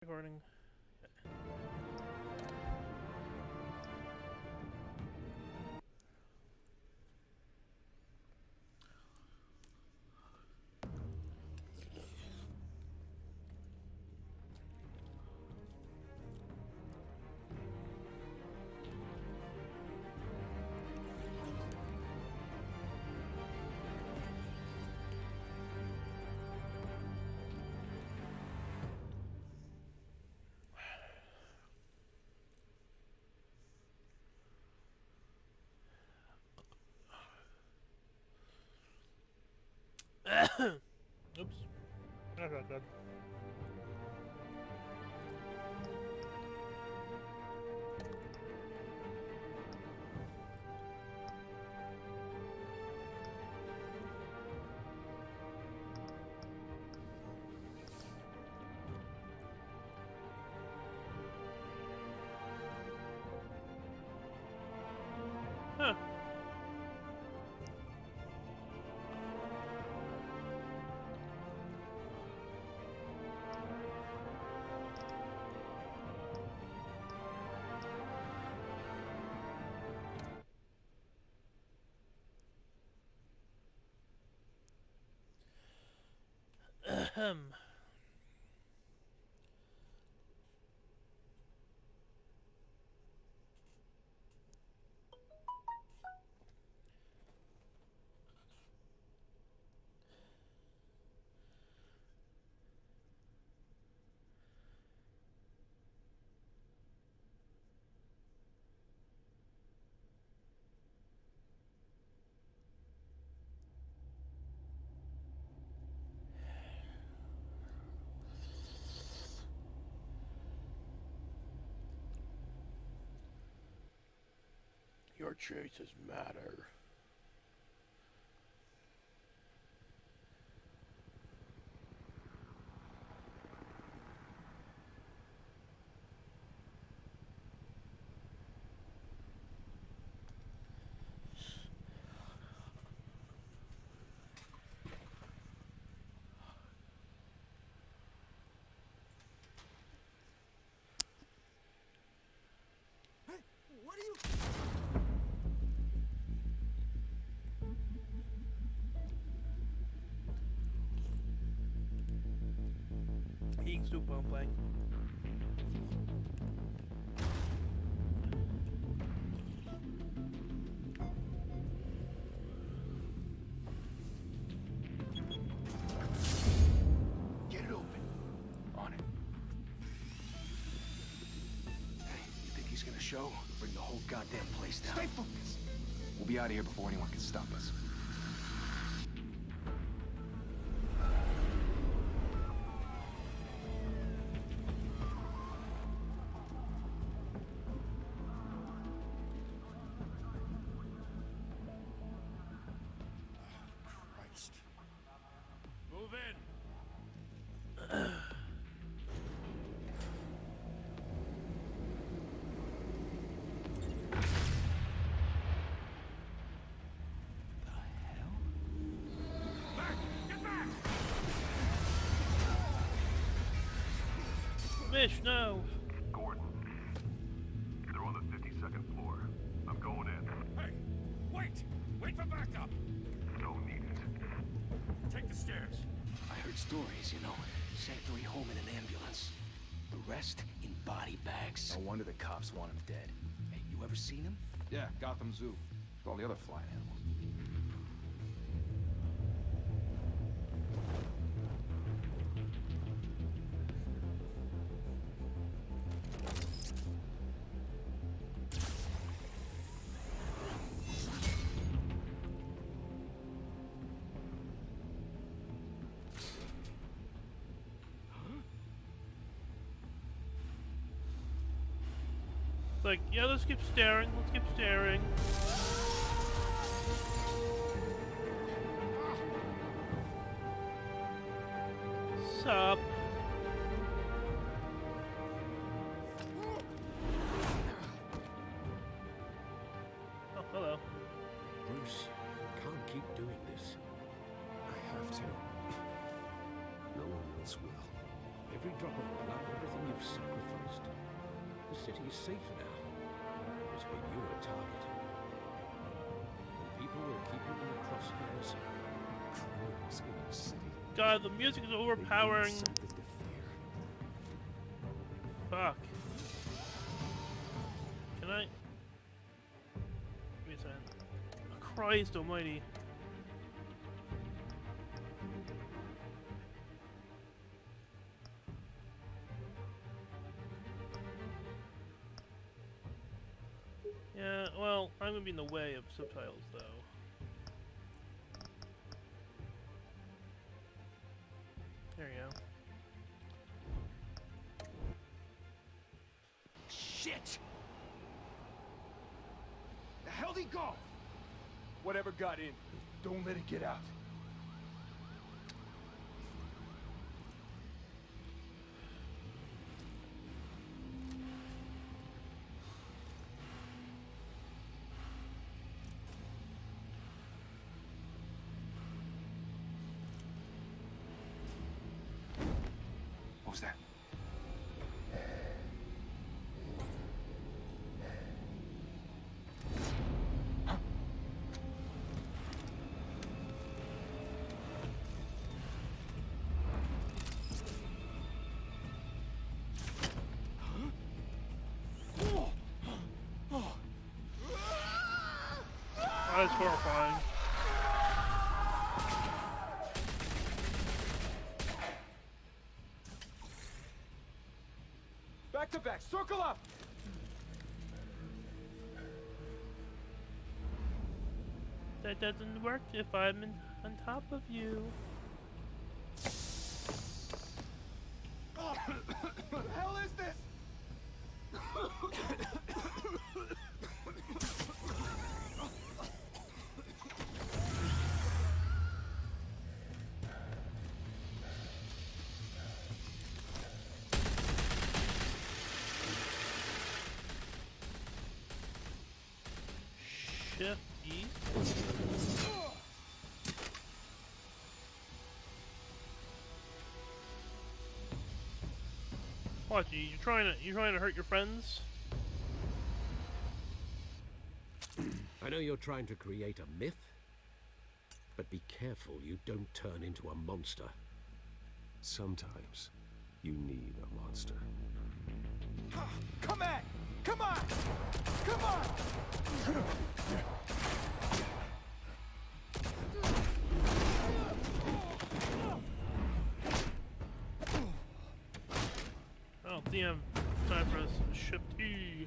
Recording. Oops. That's not good. Huh. Ahem. Your choices matter. Hey, what are you? Eating soup while I'm playing. Get it open. On it. Hey, you think he's gonna show? Bring the whole goddamn place down. Stay focused. We'll be out of here before anyone can stop us. Christ. Move in. The hell? Back! Get back! Mish, no! Gordon, they're on the 52nd floor. I'm going in. Hey! Wait! Wait for backup! Don't need it. Take the stairs. I heard stories, you know. Sanctuary home in an ambulance. The rest in body bags. No wonder the cops want him dead. Hey, you ever seen him? Yeah, Gotham Zoo. With all the other flying animals. It's like, yeah, let's keep staring, let's keep staring. Sup? Oh, hello. Bruce, can't keep doing this. I have to. No one else will. Every drop of blood, everything you've city's safe now. It's when you're a target. And people will keep you in the crosshairs. Criminals in our city. God, the music is They need overpowering. something to fear. Fuck. Can I? Wait a second. Christ almighty. Yeah, well, I'm gonna be in the way of subtitles, though. There you go. Shit! The hell'd he go? Whatever got in, don't let it get out. What was that? That's horrifying. Back to back, circle up! That doesn't work if I'm on top of you. What the hell is this? Shift E. What? You're trying to hurt your friends? I know you're trying to create a myth, but be careful you don't turn into a monster. Sometimes you need a monster. Come at! Come on! Come on! Oh, damn. Time for us. Shift E.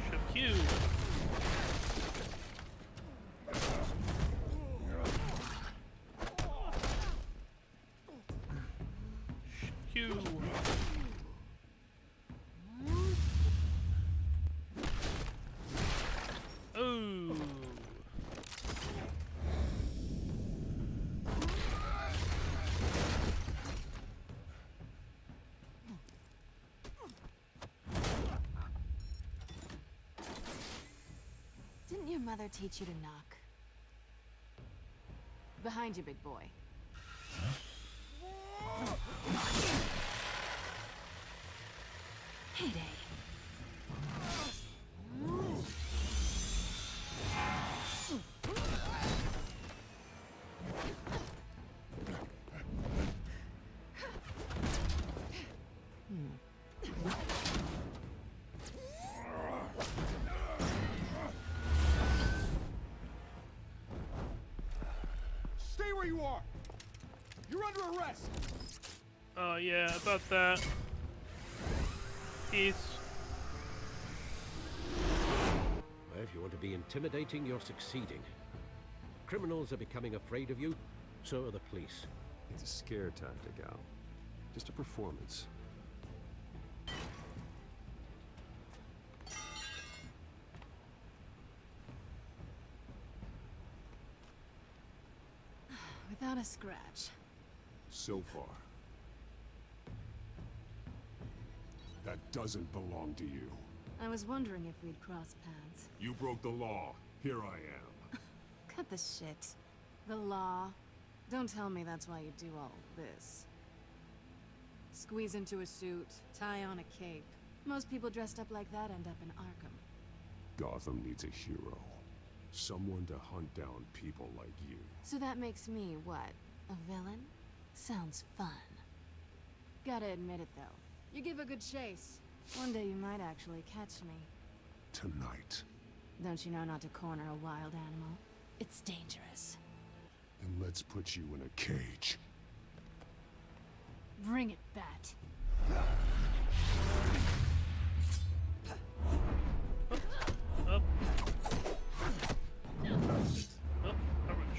Shift Q. Q. Oh. Didn't your mother teach you to knock? Behind you, big boy. Heyday. Stay where you are! You're under arrest! Oh yeah, about that. Peace. If you want to be intimidating, you're succeeding. Criminals are becoming afraid of you, so are the police. It's a scare tactic, Al. Just a performance. Without a scratch. So far. that doesn't belong to you. I was wondering if we'd cross paths. You broke the law. Here I am. Cut the shit. The law. Don't tell me that's why you do all this. Squeeze into a suit, tie on a cape. Most people dressed up like that end up in Arkham. Gotham needs a hero. Someone to hunt down people like you. So that makes me, what, a villain? Sounds fun. Gotta admit it, though. You give a good chase. One day you might actually catch me. Tonight. Don't you know not to corner a wild animal? It's dangerous. Then let's put you in a cage. Bring it, Bat. Up. Up.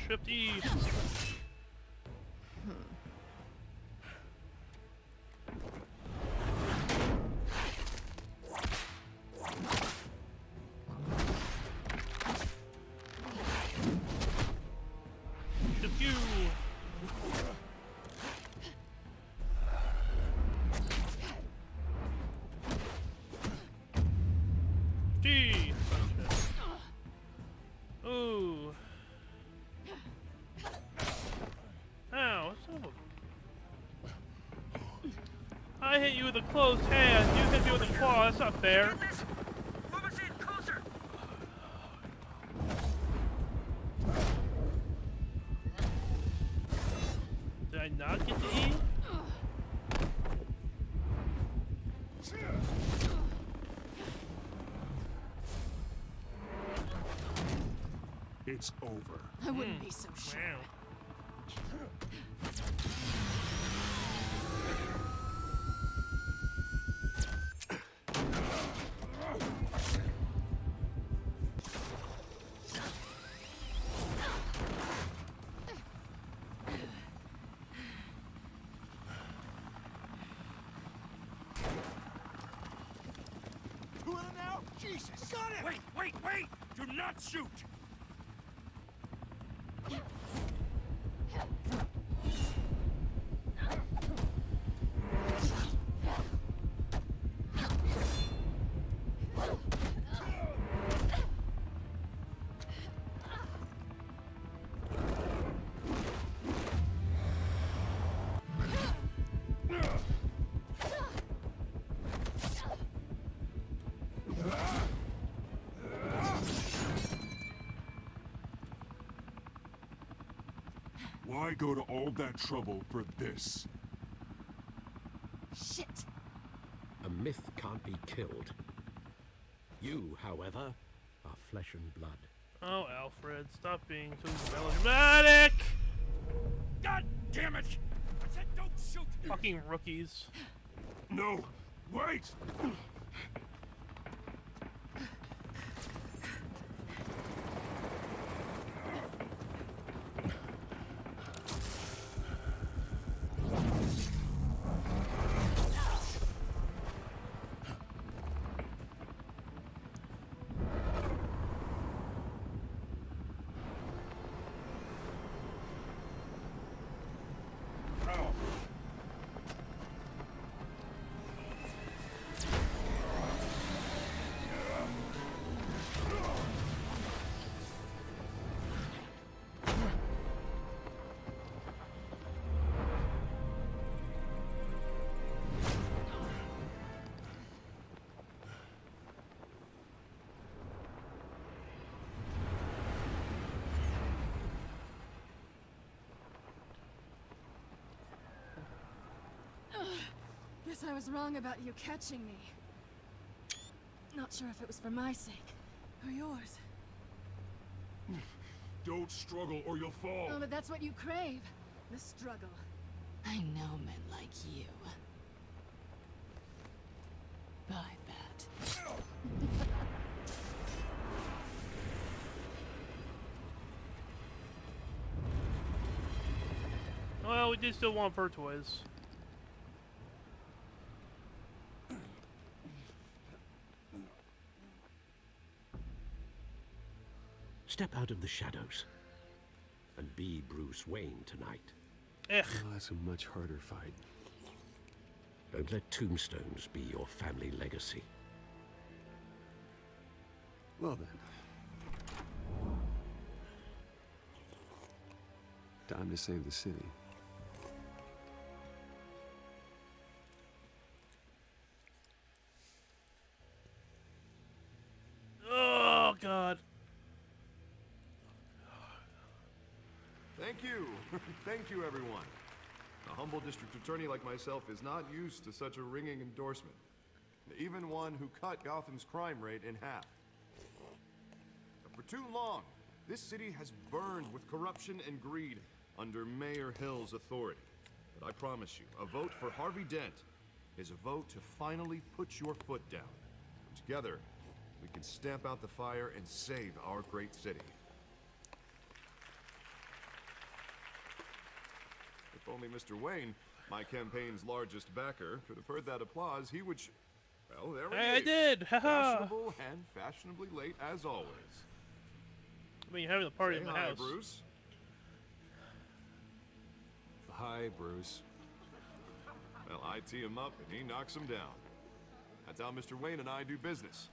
Shift E. Shift U. D. Ooh. Ow, son of a... I hit you with a closed hand, you hit me with a claw, that's not fair. Did I not get to E? It's over. I wouldn't be so sure. Wow. Now? Jesus! Got it! Wait, wait, wait! Do not shoot! Why go to all that trouble for this? Shit! A myth can't be killed. You, however, are flesh and blood. Oh, Alfred, stop being so melodramatic! God damn it! I said don't shoot! Fucking rookies. No! Wait! Guess I was wrong about you catching me. Not sure if it was for my sake or yours. Don't struggle or you'll fall. Oh, but that's what you crave. The struggle. I know men like you. Bye, Bat. Well, we did still want fur toys. Step out of the shadows and be Bruce Wayne tonight. Ugh. Well, that's a much harder fight. Don't let tombstones be your family legacy. Well then. Time to save the city. Oh God. Thank you. Thank you, everyone. A humble district attorney like myself is not used to such a ringing endorsement. Even one who cut Gotham's crime rate in half. For too long, this city has burned with corruption and greed under Mayor Hill's authority. But I promise you, a vote for Harvey Dent is a vote to finally put your foot down. Together, we can stamp out the fire and save our great city. If only Mr. Wayne, my campaign's largest backer, could have heard that applause, he would well, there he I is. did! Haha! Fashionable and fashionably late as always. I mean, you're having a party Say in my hi, house. Bruce. Hi, Bruce. Well, I tee him up and he knocks him down. That's how Mr. Wayne and I do business.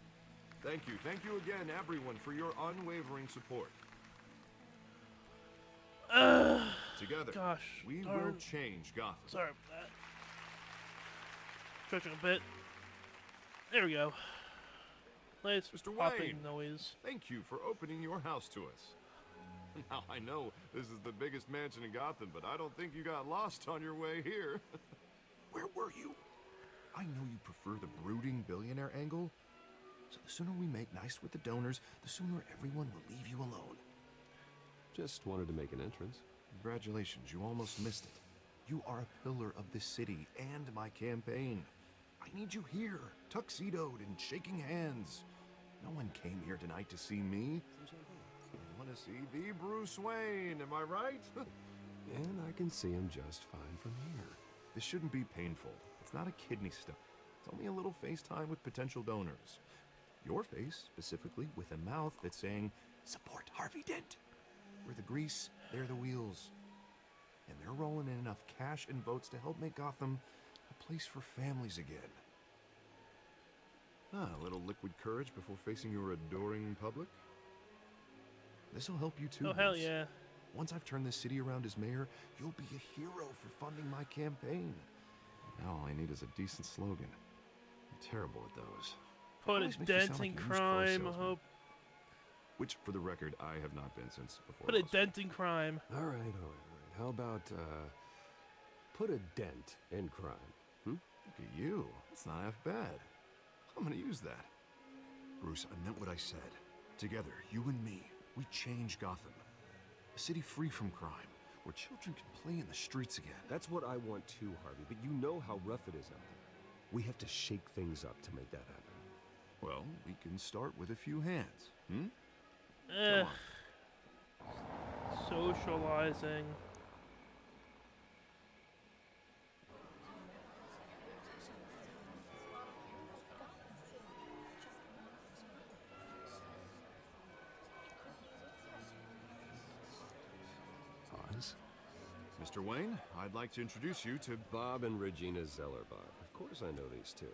Thank you again, everyone, for your unwavering support. Together, Gosh, we darn. will change Gotham. Sorry about that. Stretching a bit. There we go. Nice Mr. popping Wayne. noise. Thank you for opening your house to us. Now, I know this is the biggest mansion in Gotham, but I don't think you got lost on your way here. Where were you? I know you prefer the brooding billionaire angle, so the sooner we make nice with the donors, the sooner everyone will leave you alone. Just wanted to make an entrance. Congratulations, you almost missed it. You are a pillar of this city and my campaign. I need you here, tuxedoed and shaking hands. No one came here tonight to see me. I want to see the Bruce Wayne, am I right? And I can see him just fine from here. This shouldn't be painful. It's not a kidney stone. It's only a little FaceTime with potential donors. Your face, specifically, with a mouth that's saying, support Harvey Dent. We're the grease, they're the wheels. And they're rolling in enough cash and votes to help make Gotham a place for families again. A little liquid courage before facing your adoring public. This'll help you too, Oh, hell Bruce. yeah. Once I've turned this city around as mayor, you'll be a hero for funding my campaign. Now all I need is a decent slogan. I'm terrible at those. Put a Always makes you dent sound like in a used car crime, I salesman. hope. Which, for the record, I have not been since before. Put a law school. dent in crime. All right. How about, put a dent in crime? Look at you. It's not half bad. I'm gonna use that. Bruce, I meant what I said. Together, you and me, we change Gotham. A city free from crime, where children can play in the streets again. That's what I want too, Harvey, but you know how rough it is out there. We have to shake things up to make that happen. Well, we can start with a few hands, hmm? Eh. Come on. Socializing. Oz? Mr. Wayne, I'd like to introduce you to Bob and Regina Zellerbach. Of course I know these two.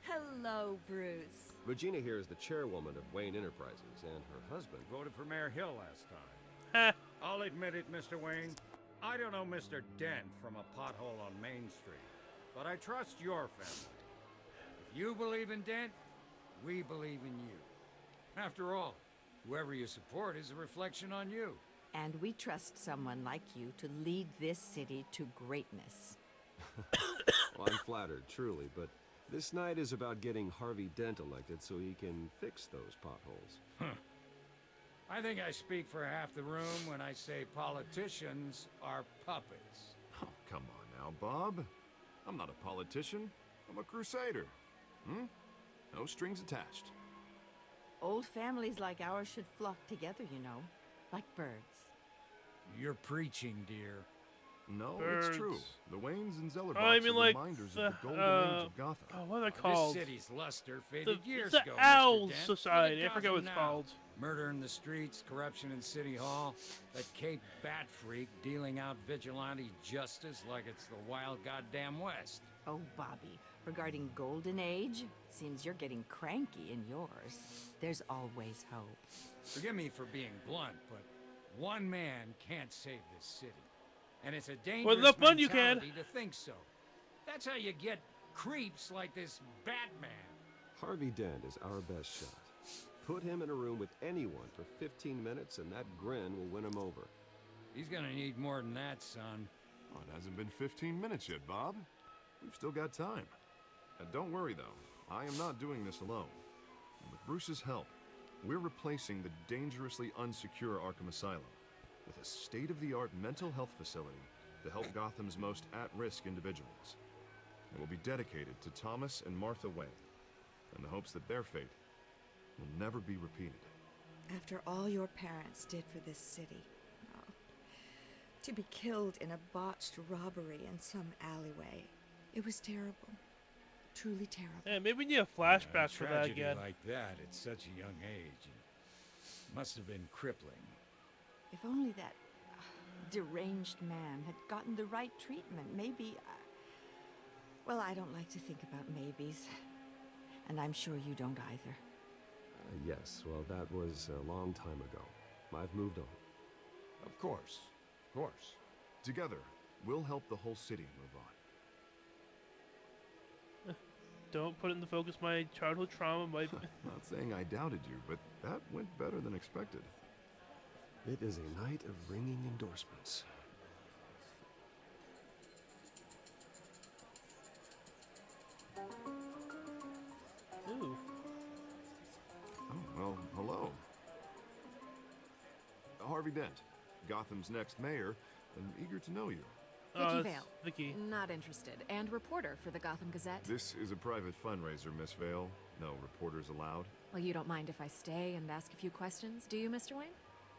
Hello, Bruce. Regina here is the chairwoman of Wayne Enterprises, and her husband... Voted for Mayor Hill last time. Ha! I'll admit it, Mr. Wayne. I don't know Mr. Dent from a pothole on Main Street, but I trust your family. If you believe in Dent, we believe in you. After all, whoever you support is a reflection on you. And we trust someone like you to lead this city to greatness. Well, I'm flattered, truly, but this night is about getting Harvey Dent elected so he can fix those potholes. I think I speak for half the room when I say politicians are puppets. Oh, come on now, Bob. I'm not a politician. I'm a crusader. No strings attached. Old families like ours should flock together, you know, like birds. You're preaching, dear. No, Birds. it's true. The Waynes and Zellerbachs Oh, I mean, are like, reminders the, of the golden age of Gotham. Oh, what are they called? This city's luster faded years It's ago, the Mr. Owls Dent. Society. Look I at forget what it's Gotham now. called. Murder in the streets, corruption in City Hall, that Cape Bat freak dealing out vigilante justice like it's the wild goddamn West. Oh, Bobby, regarding Golden Age, seems you're getting cranky in yours. There's always hope. Forgive me for being blunt, but one man can't save this city. And it's a dangerous enough fun you can. mentality to think so. That's how you get creeps like this Batman. Harvey Dent is our best shot. Put him in a room with anyone for 15 minutes and that grin will win him over. He's gonna need more than that, son. Oh, it hasn't been 15 minutes yet, Bob. We've still got time. And don't worry, though. I am not doing this alone. With Bruce's help, we're replacing the dangerously unsecure Arkham Asylum with a state-of-the-art mental health facility to help Gotham's most at-risk individuals. It will be dedicated to Thomas and Martha Wayne, in the hopes that their fate will never be repeated. After all your parents did for this city, oh, to be killed in a botched robbery in some alleyway, it was terrible. Truly terrible. Yeah, maybe we need a flashback for that Tragedy again. like that at such a young age must have been crippling. If only that deranged man had gotten the right treatment, maybe... Well, I don't like to think about maybes. And I'm sure you don't either. Yes, well, that was a long time ago. I've moved on. Of course. Of course. Together, we'll help the whole city move on. Don't put it in the focus. My childhood trauma might... Not saying I doubted you, but that went better than expected. It is a night of ringing endorsements. Ooh. Oh, well, hello. Harvey Dent, Gotham's next mayor, and eager to know you. That's Vicky Vale. Vicky. Not interested. And reporter for the Gotham Gazette. This is a private fundraiser, Miss Vale. No reporters allowed. Well, you don't mind if I stay and ask a few questions, do you, Mr. Wayne?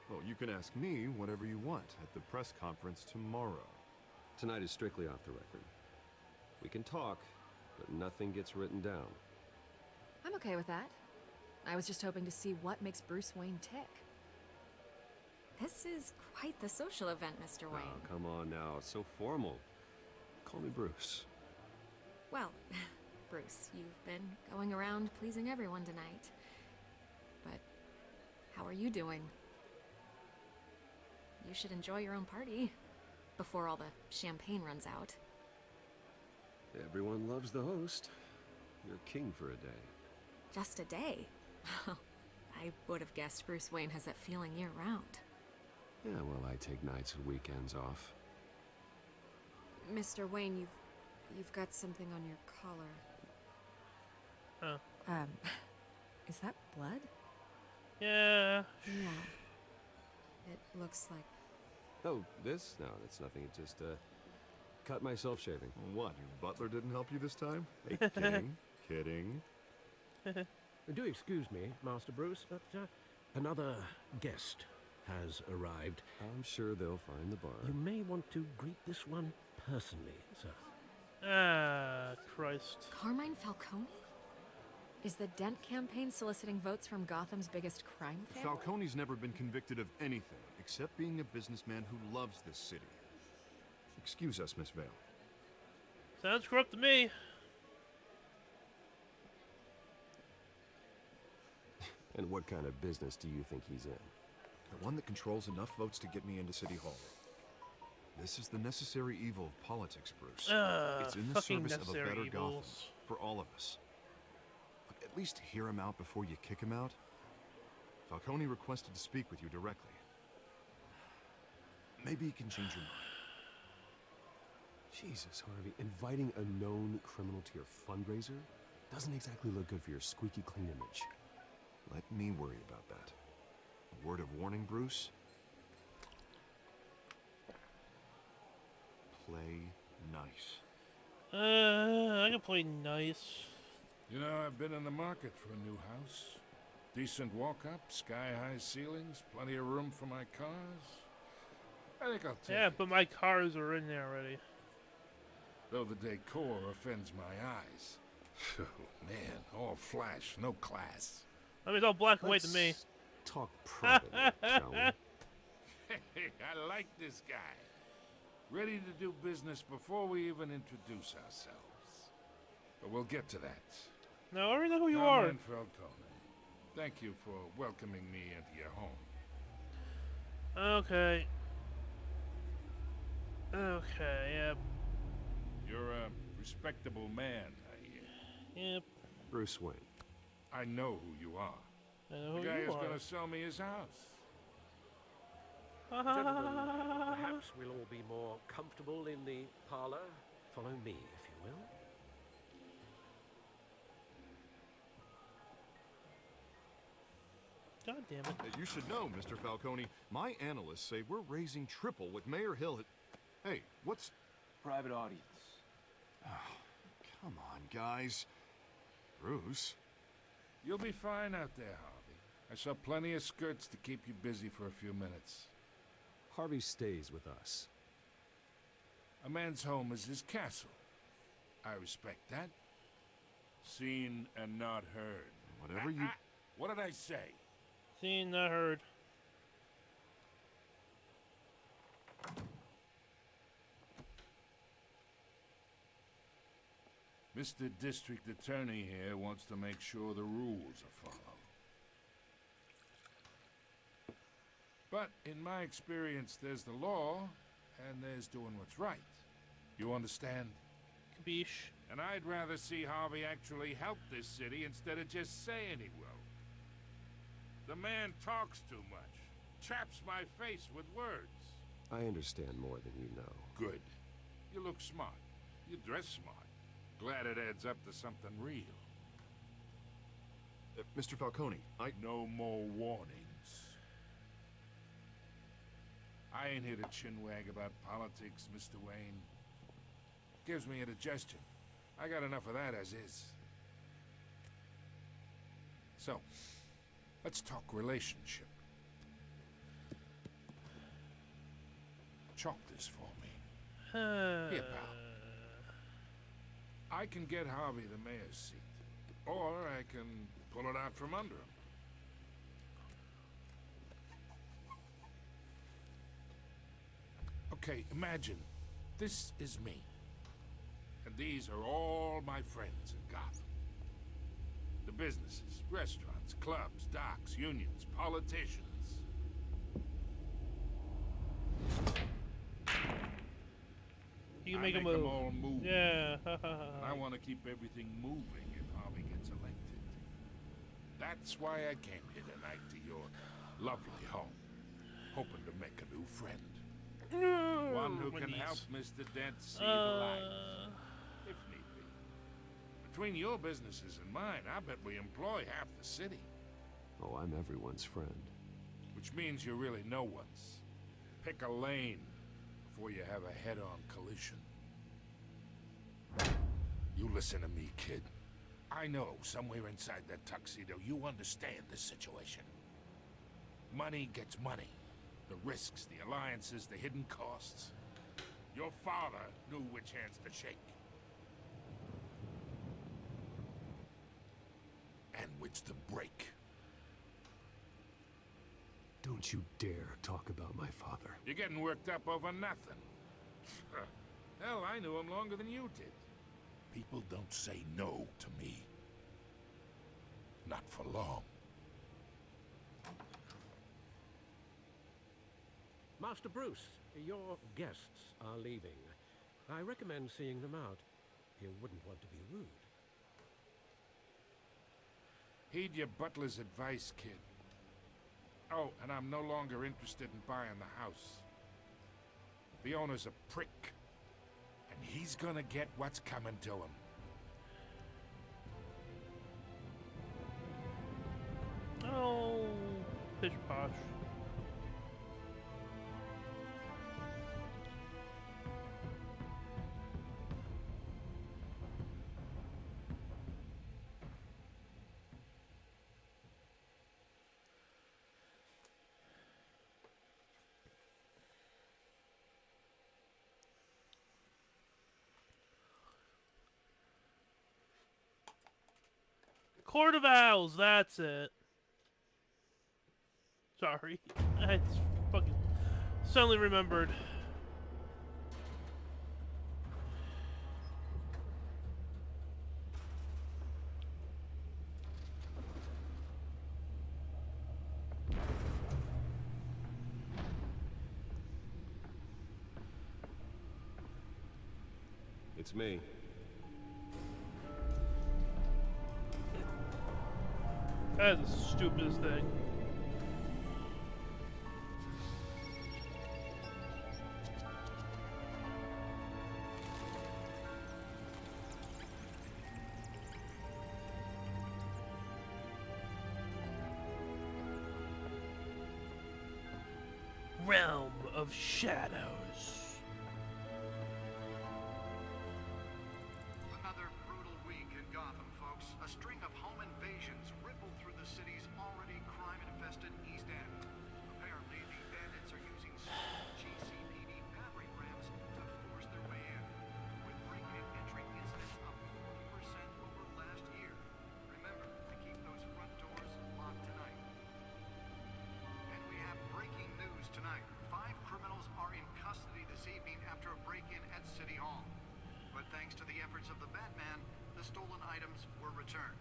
Well, you can ask me whatever you want at the press conference tomorrow. Tonight is strictly off the record. We can talk, but nothing gets written down. I'm okay with that. I was just hoping to see what makes Bruce Wayne tick. This is quite the social event, Mr. Wayne. Oh, come on now. It's so formal. Call me Bruce. Well, Bruce, you've been going around pleasing everyone tonight. But how are you doing? You should enjoy your own party before all the champagne runs out. Everyone loves the host. You're king for a day. Just a day? I would have guessed Bruce Wayne has that feeling year-round. Yeah, well, I take nights and weekends off. Mr. Wayne, you've got something on your collar. Huh. Is that blood? Yeah. Yeah. It looks like... Oh, this? No, that's nothing. It just, cut myself shaving. What, your butler didn't help you this time? Hey, kidding. Kidding. Do excuse me, Master Bruce, but another guest has arrived. I'm sure they'll find the bar. You may want to greet this one personally, sir. Ah, Christ. Carmine Falcone? Is the Dent campaign soliciting votes from Gotham's biggest crime family? Falcone's never been convicted of anything except being a businessman who loves this city. Excuse us, Miss Vale. Sounds corrupt to me. And what kind of business do you think he's in? The one that controls enough votes to get me into City Hall. This is the necessary evil of politics, Bruce. It's in the service of a better Gotham. For all of us. Look, at least hear him out before you kick him out. Falcone requested to speak with you directly. Maybe he can change your mind. Jesus, Harvey, inviting a known criminal to your fundraiser doesn't exactly look good for your squeaky clean image. Let me worry about that. A word of warning, Bruce. Play nice. I can play nice. You know, I've been in the market for a new house. Decent walk-up, sky-high ceilings, plenty of room for my cars. I think I'll take it. But my cars are in there already. Though the decor offends my eyes. Oh, man, all flash, no class. I mean, it's all black and white to me. Let's talk privately, shall we? Hey, I like this guy. Ready to do business before we even introduce ourselves. But we'll get to that. Now I already know who you Carmine are. Falcone, thank you for welcoming me into your home. Okay. Okay, yep. You're a respectable man, I hear. Yep. Bruce Wayne. I know who you are. I know The who guy you who's are. gonna sell me his house. Gentlemen, perhaps we'll all be more comfortable in the parlor. Follow me, if you will. God damn it. You should know, Mr. Falcone, my analysts say we're raising triple what Mayor Hill had... Hey, what's... Private audience. Oh, come on, guys. Bruce? You'll be fine out there, Harvey. I saw plenty of skirts to keep you busy for a few minutes. Harvey stays with us. A man's home is his castle. I respect that. Seen and not heard. Whatever you... What did I say? Seen, not heard. Mr. District Attorney here wants to make sure the rules are followed. But in my experience, there's the law, and there's doing what's right. You understand? Capiche. And I'd rather see Harvey actually help this city instead of just saying he will. The man talks too much, chaps my face with words. I understand more than you know. Good. You look smart. You dress smart. Glad it adds up to something real. Mr. Falcone, No more warnings. I ain't here to chinwag about politics, Mr. Wayne. Gives me indigestion. I got enough of that as is. So, let's talk relationship. Chalk this for me. Here, pal. I can get Harvey the mayor's seat, or I can pull it out from under him. Okay, imagine this is me, and these are all my friends in Gotham. The businesses, restaurants, clubs, docks, unions, politicians. You can make a them move. all move. Yeah. And I want to keep everything moving if Harvey gets elected. That's why I came here tonight to your lovely home, hoping to make a new friend. One who can help Mr. Dent see the light, if need be. Between your businesses and mine, I bet we employ half the city. Oh, I'm everyone's friend. Which means you're really no one's. Pick a lane before you have a head-on collision. You listen to me, kid. I know somewhere inside that tuxedo you understand this situation. Money gets money. The risks, the alliances, the hidden costs. Your father knew which hands to shake. And which to break. Don't you dare talk about my father. You're getting worked up over nothing. Hell, I knew him longer than you did. People don't say no to me. Not for long. Master Bruce, your guests are leaving. I recommend seeing them out. You wouldn't want to be rude. Heed your butler's advice, kid. Oh, and I'm no longer interested in buying the house. The owner's a prick. And he's gonna get what's coming to him. Oh, pish posh. Court of Owls, that's it. Sorry. I fucking suddenly remembered. Beats me. That is the stupidest thing. Realm of Shadows. Another brutal week in Gotham, folks. A string of home invasions rippled through the city's already crime-infested East End. Apparently, the bandits are using small GCPD battering rams to force their way in, with break-in and entry incidents up 40% over last year. Remember to keep those front doors locked tonight. And we have breaking news tonight. 5 criminals are in custody this evening after a break-in at City Hall. But thanks to the efforts of the Batman, the stolen items were returned.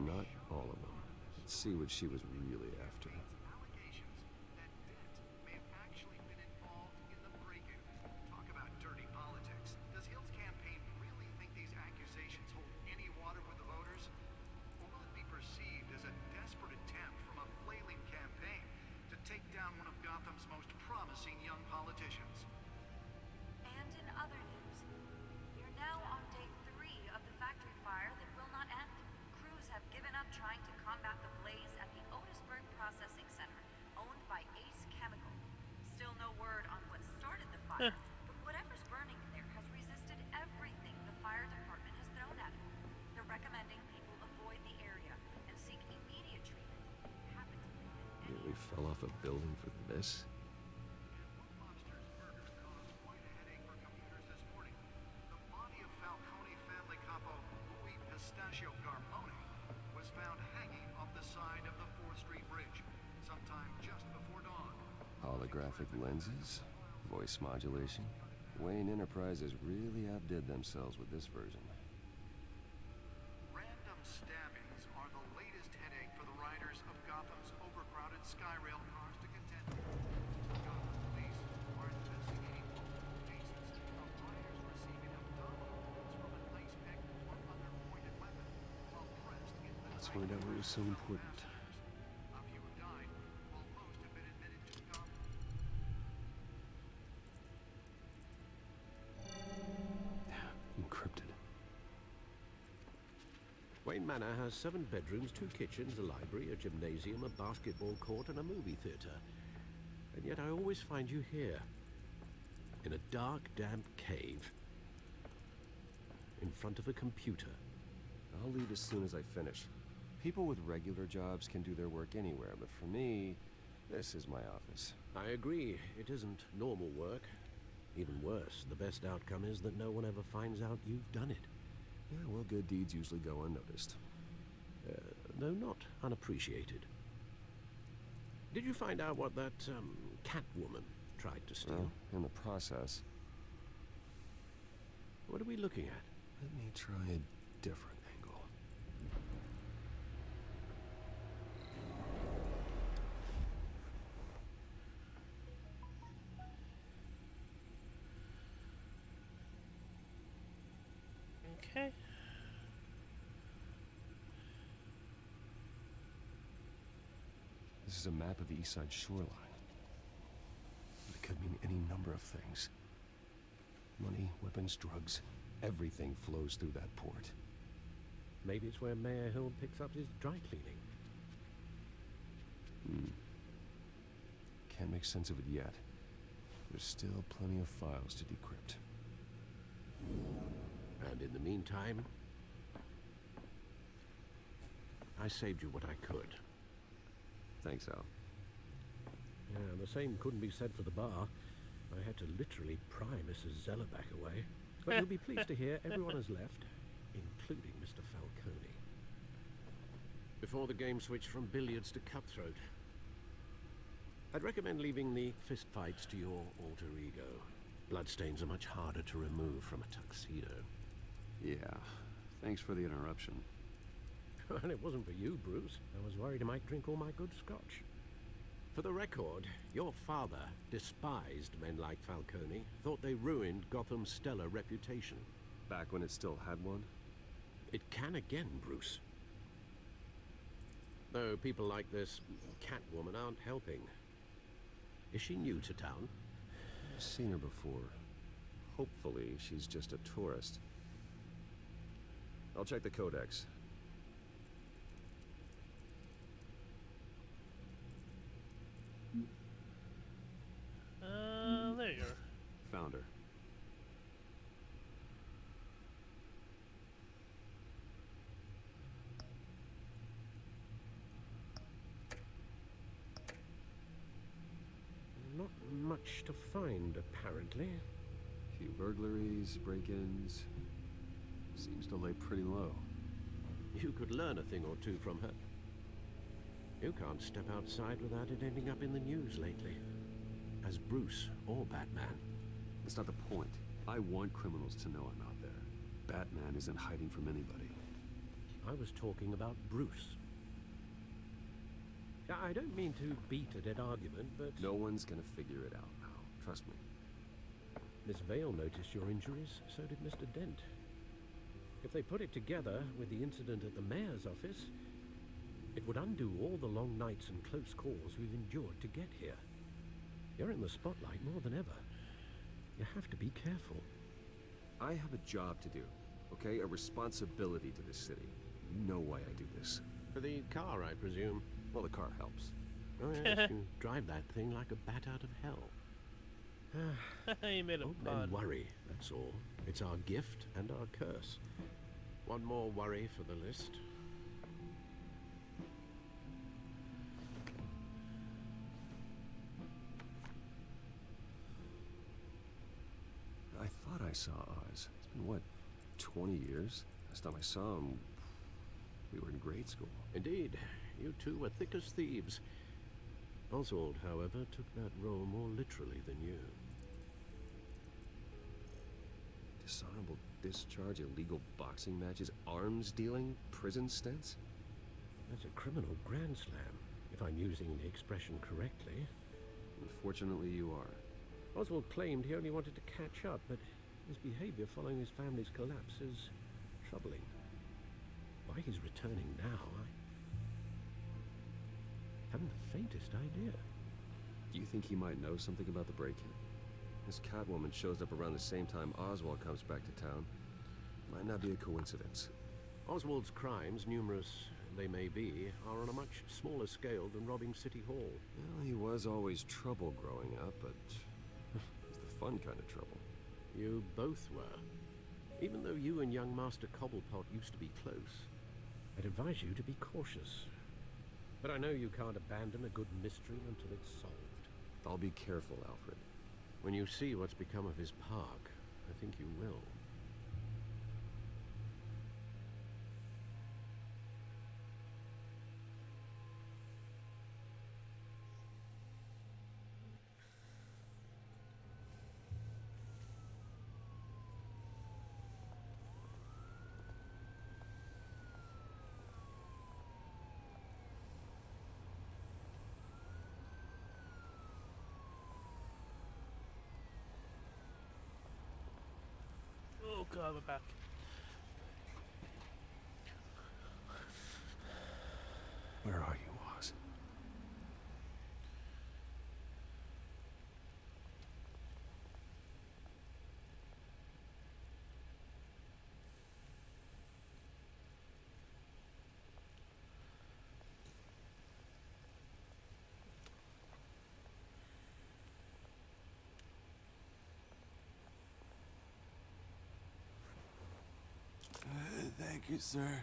Not all of them. Let's see what she was really after. Allegations that Dent may have actually been involved in the break-in. Talk about dirty politics. Does Hill's campaign really think these accusations hold any water with the voters? Or will it be perceived as a desperate attempt from a flailing campaign to take down one of Gotham's most promising young politicians? And in other news, we're now on day 3 of the factory fire that will not end. Crews have given up trying to combat the blaze at the Otisburg Processing Center, owned by Ace Chemical. Still no word on what started the fire, but whatever's burning in there has resisted everything the fire department has thrown at it. They're recommending people avoid the area and seek immediate treatment. Happen to live in any Nearly fell off a building for this? Monsters murder caused quite a headache for commuters this morning. The body of Falcone family capo Louis Pistachio Garmone was found hanging off the side of the 4th Street Bridge sometime just before dawn. Holographic lenses? Voice modulation? Wayne Enterprises really outdid themselves with this version. Random stabbings are the latest headache for the riders of Gotham's overcrowded Skyrail cars to contend with. Gotham police are investigating multiple cases of riders receiving abdominal wounds from an ice pick or other pointed weapon while pressed into the Let's find out what was so important. A few have died, while most have been admitted to Gotham. Encrypted. Wayne Manor has 7 bedrooms, 2 kitchens, a library, a gymnasium, a basketball court, and a movie theater. And yet I always find you here, in a dark, damp cave, in front of a computer. I'll leave as soon as I finish. People with regular jobs can do their work anywhere, but for me, this is my office. I agree, it isn't normal work. Even worse, the best outcome is that no one ever finds out you've done it. Yeah, well, good deeds usually go unnoticed. Though not unappreciated. Did you find out what that, Catwoman tried to steal? Well, in the process. What are we looking at? Let me try a different angle. Okay. This is a map of the East Side shoreline. It could mean any number of things. Money, weapons, drugs, everything flows through that port. Maybe it's where Mayor Hill picks up his dry cleaning. Can't make sense of it yet. There's still plenty of files to decrypt. And in the meantime, I saved you what I could. Thanks, Al. Yeah, the same couldn't be said for the bar. I had to literally pry Mrs. Zeller back away. But you'll be pleased to hear everyone has left, including Mr. Falcone. Before the game switched from billiards to cutthroat. I'd recommend leaving the fistfights to your alter ego. Bloodstains are much harder to remove from a tuxedo. Yeah, thanks for the interruption. And it wasn't for you, Bruce. I was worried I might drink all my good scotch. For the record, your father despised men like Falcone, thought they ruined Gotham's stellar reputation. Back when it still had one? It can again, Bruce. Though people like this Catwoman aren't helping. Is she new to town? I've seen her before. Hopefully, she's just a tourist. I'll check the codex. There you are. Found her. Not much to find, apparently. Few burglaries, break-ins. Seems to lay pretty low. You could learn a thing or two from her. You can't step outside without it ending up in the news lately. As Bruce or Batman. That's not the point. I want criminals to know I'm out there. Batman isn't hiding from anybody. I was talking about Bruce. I don't mean to beat a dead argument, but... No one's gonna figure it out now. Trust me. Miss Vale noticed your injuries, so did Mr. Dent. If they put it together with the incident at the mayor's office, it would undo all the long nights and close calls we've endured to get here. You're in the spotlight more than ever. You have to be careful. I have a job to do, okay? A responsibility to this city. You know why I do this. For the car, I presume. Well, the car helps. Oh yes, you drive that thing like a bat out of hell. You made a Don't pun. men worry, that's all. It's our gift and our curse. One more worry for the list. I thought I saw Oz. It's been, what, 20 years? Last time I saw him, we were in grade school. Indeed, you two were thick as thieves. Oswald, however, took that role more literally than you. Dishonorable discharge, illegal boxing matches, arms dealing, prison stints? That's a criminal grand slam, if I'm using the expression correctly. Unfortunately, you are. Oswald claimed he only wanted to catch up, but his behavior following his family's collapse is troubling. Why he's returning now, I haven't the faintest idea. Do you think he might know something about the break-in? This Catwoman shows up around the same time Oswald comes back to town. Might not be a coincidence. Oswald's crimes, numerous they may be, are on a much smaller scale than robbing City Hall. Well, he was always trouble growing up, but it's the fun kind of trouble. You both were. Even though you and young Master Cobblepot used to be close, I'd advise you to be cautious. But I know you can't abandon a good mystery until it's solved. I'll be careful, Alfred. When you see what's become of his park, I think you will. Oh god, we're back. Where are you, Oz? Thank you, sir.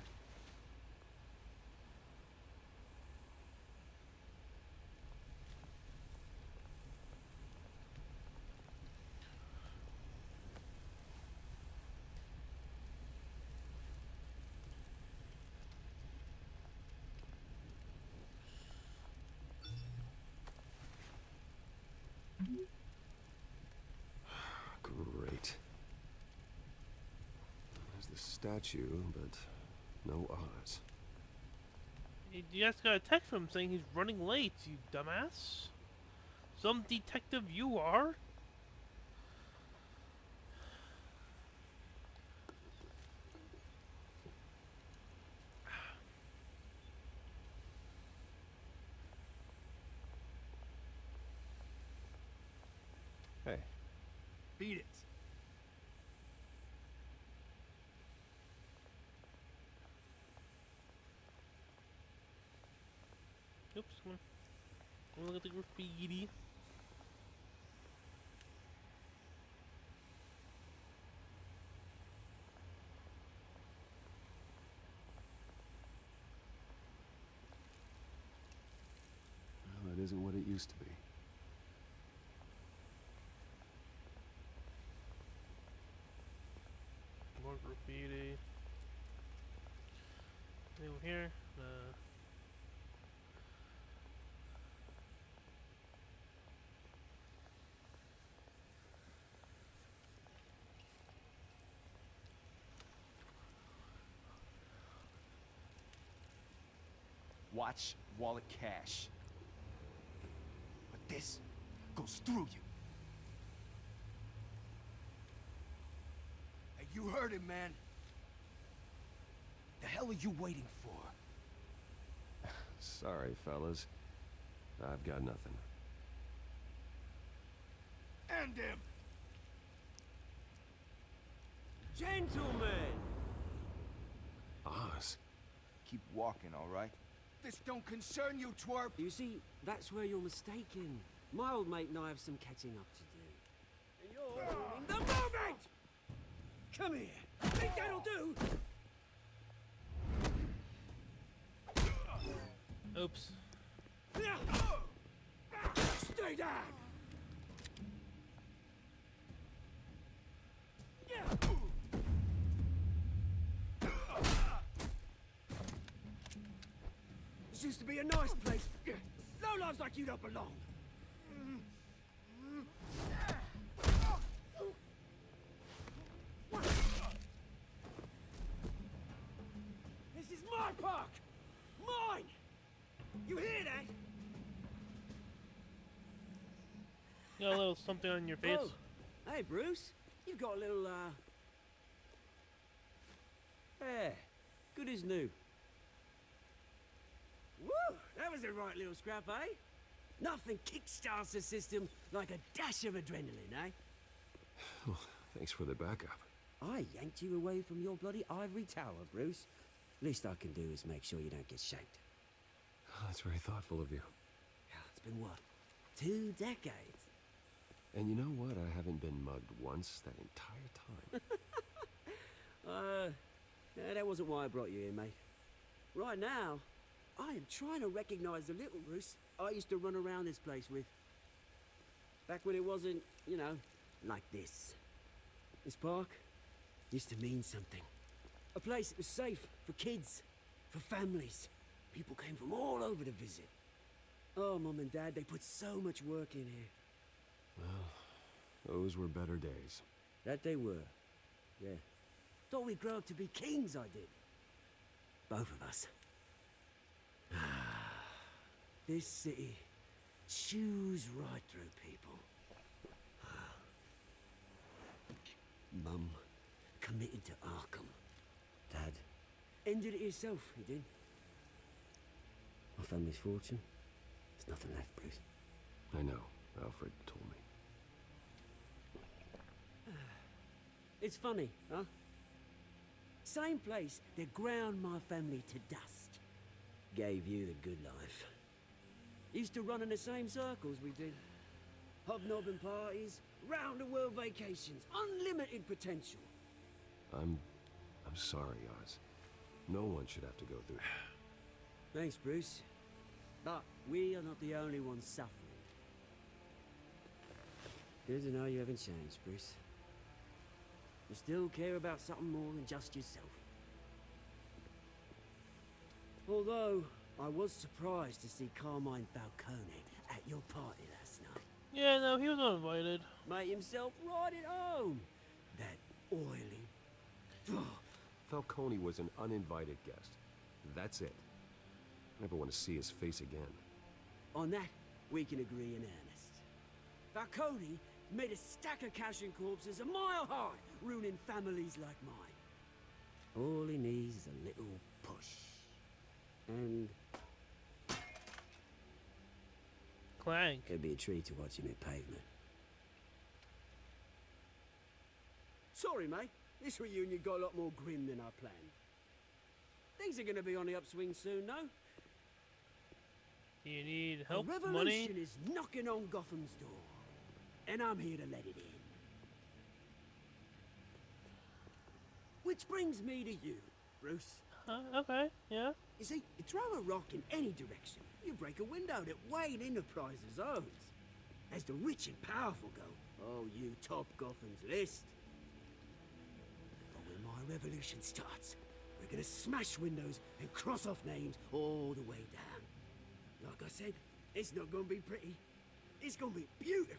Great. There's the statue, but no Oz. You guys got a text from him saying he's running late, you dumbass. Some detective you are? Hey. Beat it. Oops, come on. Look at the graffiti. Well, it isn't what it used to be. More graffiti. Over here. Watch wallet cash. But this goes through you. Hey, you heard him, man. The hell are you waiting for? Sorry, fellas. I've got nothing. End him! Gentlemen! Oz. Keep walking, all right? This don't concern you, twerp! You see, that's where you're mistaken. My old mate and I have some catching up to do. And you're ruining the moment! Come here! Think that'll do? Oops. Stay down! This used to be a nice place. Lowlifes like you don't belong. This is my park! Mine! You hear that? You got a little something on your face. Oh. Hey, Bruce. You've got a little, hair. Good as new. Woo! That was a right little scrap, eh? Nothing kickstarts the system like a dash of adrenaline, eh? Well, thanks for the backup. I yanked you away from your bloody ivory tower, Bruce. Least I can do is make sure you don't get shanked. Oh, that's very thoughtful of you. Yeah, it's been what? 2 decades? And you know what? I haven't been mugged once that entire time. Yeah, that wasn't why I brought you here, mate. Right now, I am trying to recognize the little Bruce I used to run around this place with. Back when it wasn't, you know, like this. This park used to mean something. A place that was safe for kids, for families. People came from all over to visit. Oh, Mum and Dad, they put so much work in here. Well, those were better days. That they were. Yeah. Thought we'd grow up to be kings, I did. Both of us. This city chews right through people. Mum committed to Arkham. Dad ended it himself, he did. My family's fortune. There's nothing left, Bruce. I know. Alfred told me. It's funny, huh? Same place that ground my family to dust. Gave you the good life. Used to run in the same circles we did. Hobnobbing parties, round-the-world vacations, unlimited potential. I'm sorry, Oz. No one should have to go through that. Thanks, Bruce. But we are not the only ones suffering. Good to know you haven't changed, Bruce. You still care about something more than just yourself. Although, I was surprised to see Carmine Falcone at your party last night. Yeah, no, he was not invited. Made himself right at home. That oily... Falcone was an uninvited guest. That's it. never want to see his face again. On that, we can agree in earnest. Falcone made a stack of cash and corpses a mile high, ruining families like mine. All he needs is a little push. And... Clank. It'd be a treat to watch him hit pavement. Sorry, mate. This reunion got a lot more grim than I planned. Things are gonna be on the upswing soon, no? You need help, a revolution money? is knocking on Gotham's door, and I'm here to let it in. Which brings me to you, Bruce. Okay, yeah. You see, you throw a rock in any direction, you break a window that Wayne Enterprises owns. As the rich and powerful go, oh, you top Gotham's list. But when my revolution starts, we're gonna smash windows and cross off names all the way down. Like I said, it's not gonna be pretty. It's gonna be beautiful.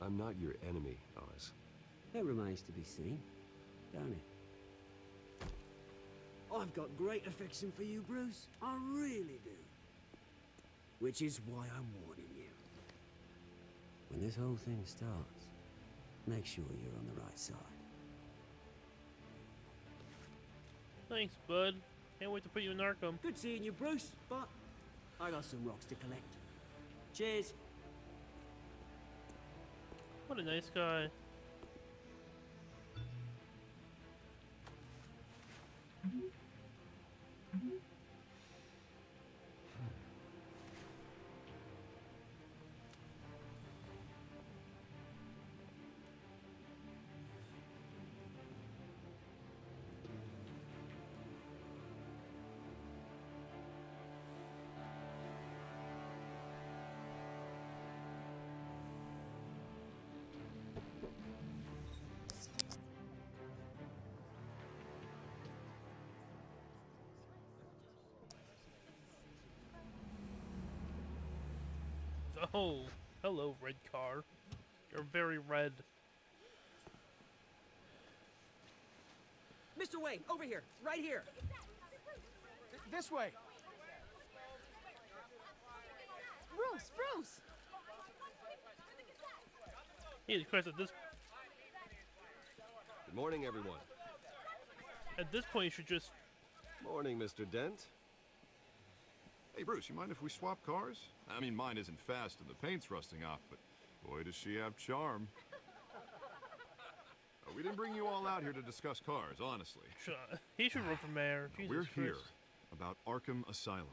I'm not your enemy, Oz. That remains to be seen, don't it? I've got great affection for you, Bruce. I really do. Which is why I'm warning you. When this whole thing starts, make sure you're on the right side. Thanks, bud. Can't wait to put you in Arkham. Good seeing you, Bruce, but I got some rocks to collect. Cheers. What a nice guy. Oh, hello, red car. You're very red. Mr. Wayne, over here, right here. This way. Bruce, Bruce! Jesus Christ, Good morning, everyone. at this point you should just... Morning, Mr. Dent. Hey, Bruce, you mind if we swap cars? I mean, mine isn't fast and the paint's rusting off, but boy, does she have charm. We didn't bring you all out here to discuss cars, honestly. He should run for mayor. Jesus We're Christ. here about Arkham Asylum.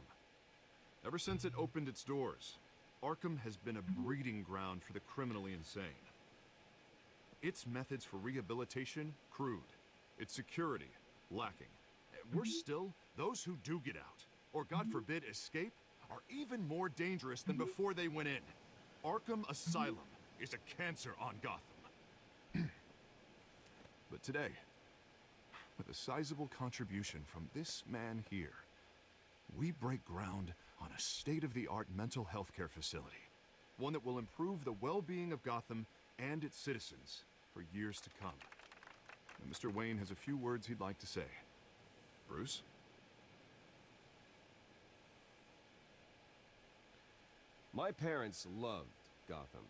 Ever since it opened its doors, Arkham has been a breeding ground for the criminally insane. Its methods for rehabilitation, crude. Its security, lacking. Worse still, those who do get out, or God forbid escape, are even more dangerous than before they went in. Arkham Asylum is a cancer on Gotham. But today, with a sizable contribution from this man here, we break ground on a state-of-the-art mental health care facility. One that will improve the well-being of Gotham and its citizens for years to come. And Mr. Wayne has a few words he'd like to say. Bruce? My parents loved Gotham.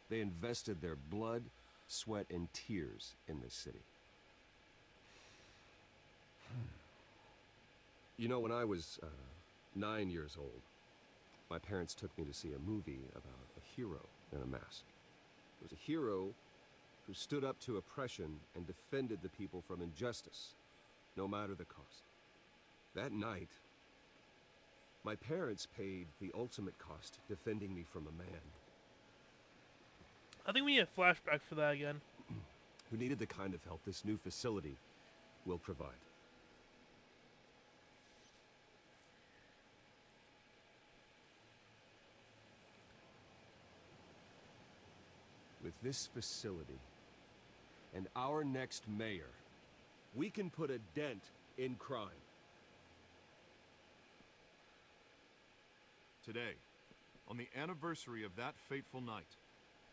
They invested their blood, sweat, and tears in this city. You know, when I was 9 years old, my parents took me to see a movie about a hero in a mask. It was a hero who stood up to oppression and defended the people from injustice, no matter the cost. That night, my parents paid the ultimate cost defending me from a man I think we need a flashback for that again. who needed the kind of help this new facility will provide. With this facility and our next mayor, we can put a dent in crime. Today, on the anniversary of that fateful night,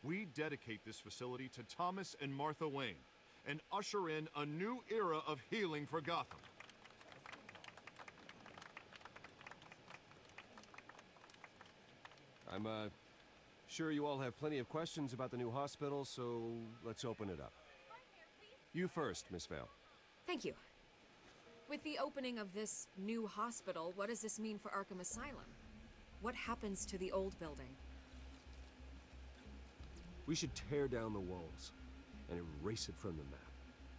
we dedicate this facility to Thomas and Martha Wayne and usher in a new era of healing for Gotham. I'm, sure you all have plenty of questions about the new hospital, so let's open it up. You first, Miss Vale. Thank you. With the opening of this new hospital, what does this mean for Arkham Asylum? What happens to the old building? We should tear down the walls and erase it from the map.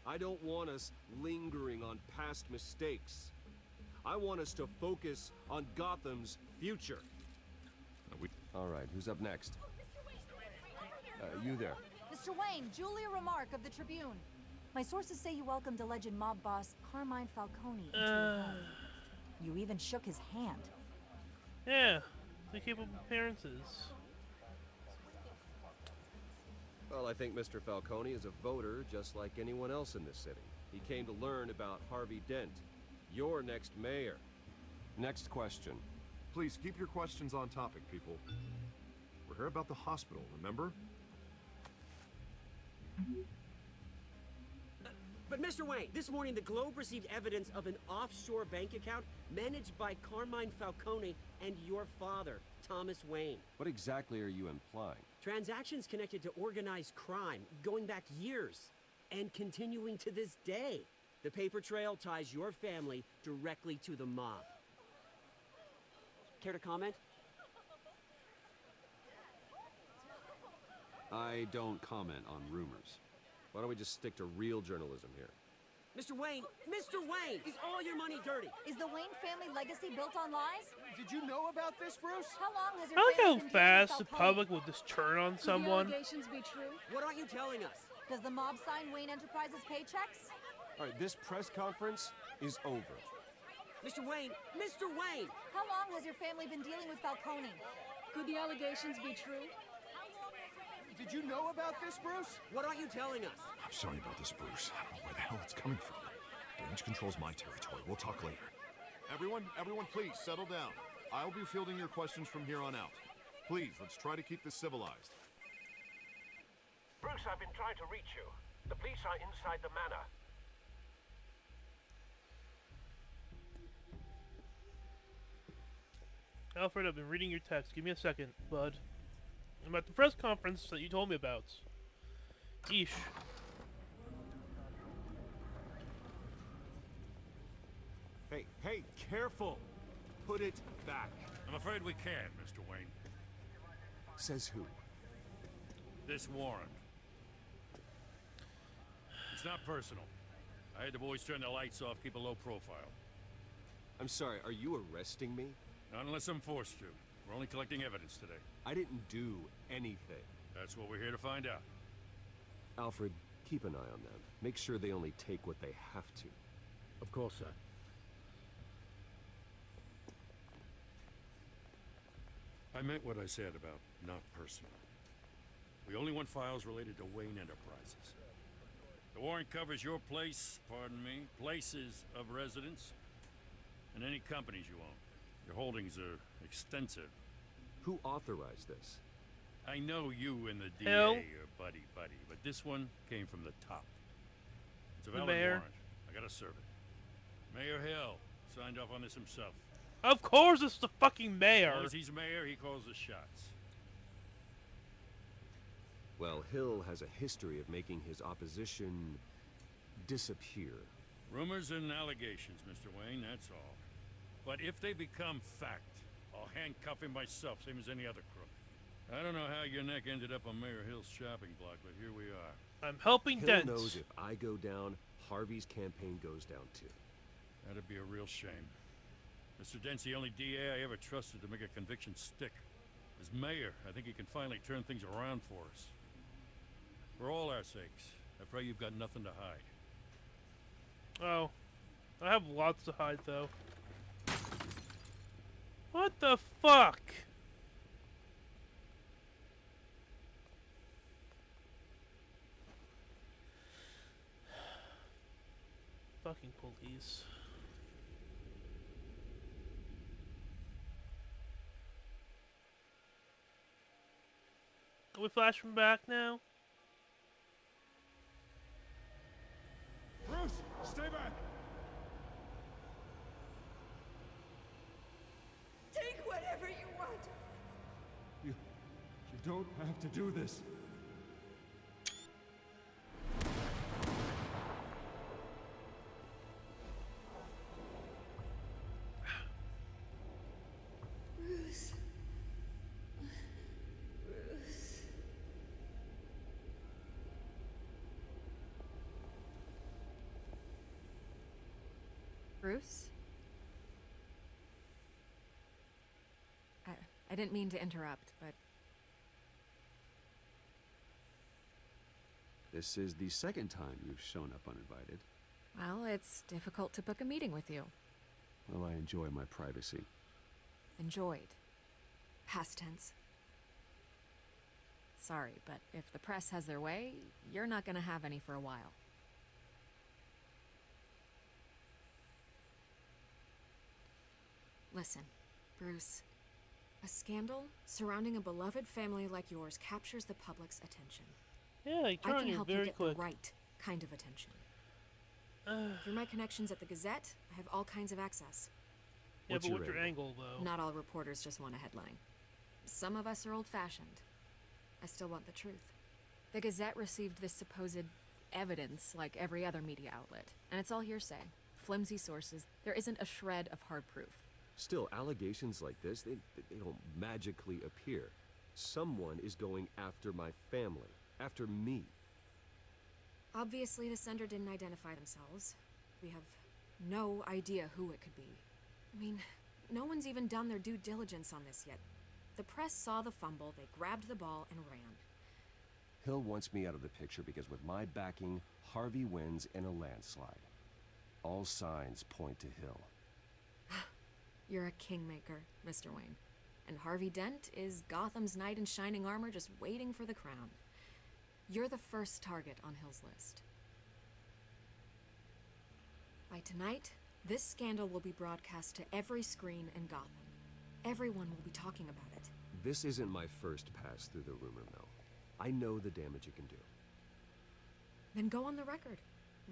I don't want us lingering on past mistakes. I want us to focus on Gotham's future. All right, who's up next? You there. Mr. Wayne, Julia Remark of the Tribune. My sources say you welcomed alleged mob boss Carmine Falcone into your home. You even shook his hand. Yeah, they keep up appearances. Well, I think Mr. Falcone is a voter just like anyone else in this city. He came to learn about Harvey Dent, your next mayor. Next question. Please keep your questions on topic, people. We're here about the hospital, remember? But Mr. Wayne, this morning the Globe received evidence of an offshore bank account managed by Carmine Falcone and your father, Thomas Wayne. What exactly are you implying? Transactions connected to organized crime, going back years, and continuing to this day. The paper trail ties your family directly to the mob. Care to comment? I don't comment on rumors. Why don't we just stick to real journalism here? Mr. Wayne, is all your money dirty? Is the Wayne family legacy built on lies? Did you know about this, Bruce? How long has your I like family how been dealing fast with the Falcone? public will just turn on Could someone. the allegations be true? What aren't you telling us? Does the mob sign Wayne Enterprises paychecks? All right, this press conference is over. Mr. Wayne! How long has your family been dealing with Falcone? Could the allegations be true? Did you know about this, Bruce? What aren't you telling us? I'm sorry about this, Bruce. I don't know where the hell it's coming from. Damage control's my territory. We'll talk later. Everyone, please, settle down. I'll be fielding your questions from here on out. Please, let's try to keep this civilized. Bruce, I've been trying to reach you. The police are inside the manor. Alfred, I've been reading your text. Give me a second, bud. I'm at the press conference that you told me about. Eesh. Hey, careful! Put it back. I'm afraid we can't, Mr. Wayne. Says who? This warrant. It's not personal. I had the boys turn the lights off, keep a low profile. I'm sorry, are you arresting me? Not unless I'm forced to. We're only collecting evidence today. I didn't do anything. That's what we're here to find out. Alfred, keep an eye on them. Make sure they only take what they have to. Of course, sir. I meant what I said about not personal. We only want files related to Wayne Enterprises. The warrant covers your place, pardon me, places of residence, and any companies you own. Your holdings are extensive. Who authorized this? I know you and the DA Hill. are buddy-buddy, but this one came from the top. It's a The valid mayor. warrant. I gotta serve it. Mayor Hill signed off on this himself. Of course it's the fucking As mayor. long as he's mayor, he calls the shots. Well, Hill has a history of making his opposition disappear. Rumors and allegations, Mr. Wayne, that's all. But if they become fact, I'll handcuff him myself, same as any other crook. I don't know how your neck ended up on Mayor Hill's shopping block, but here we are. I'm helping Hill Dent. knows if I go down, Harvey's campaign goes down too. That'd be a real shame. Mr. Dent's the only DA I ever trusted to make a conviction stick. As mayor, I think he can finally turn things around for us. For all our sakes, I pray you've got nothing to hide. Oh. I have lots to hide, though. What the fuck? Fucking police. Are we flashing back now? Bruce, stay back! Take whatever you want. You don't have to do this. Bruce. Bruce. Bruce? I didn't mean to interrupt, but... This is the second time you've shown up uninvited. Well, it's difficult to book a meeting with you. Well, I enjoy my privacy. Enjoyed. Past tense. Sorry, but if the press has their way, you're not gonna have any for a while. Listen, Bruce. A scandal surrounding a beloved family like yours captures the public's attention. Yeah, you I turn can you help very you get quick. the right kind of attention. Through my connections at the Gazette, I have all kinds of access. Yeah, but what's your angle, though? Not all reporters just want a headline. Some of us are old-fashioned. I still want the truth. The Gazette received this supposed evidence like every other media outlet, and it's all hearsay. Flimsy sources. There isn't a shred of hard proof. Still, allegations like this, they don't magically appear. Someone is going after my family, after me. Obviously, the sender didn't identify themselves. We have no idea who it could be. I mean, no one's even done their due diligence on this yet. The press saw the fumble, they grabbed the ball and ran. Hill wants me out of the picture because with my backing, Harvey wins in a landslide. All signs point to Hill. You're a kingmaker, Mr. Wayne. And Harvey Dent is Gotham's knight in shining armor just waiting for the crown. You're the first target on Hill's list. By tonight, this scandal will be broadcast to every screen in Gotham. Everyone will be talking about it. This isn't my first pass through the rumor mill. I know the damage it can do. Then go on the record.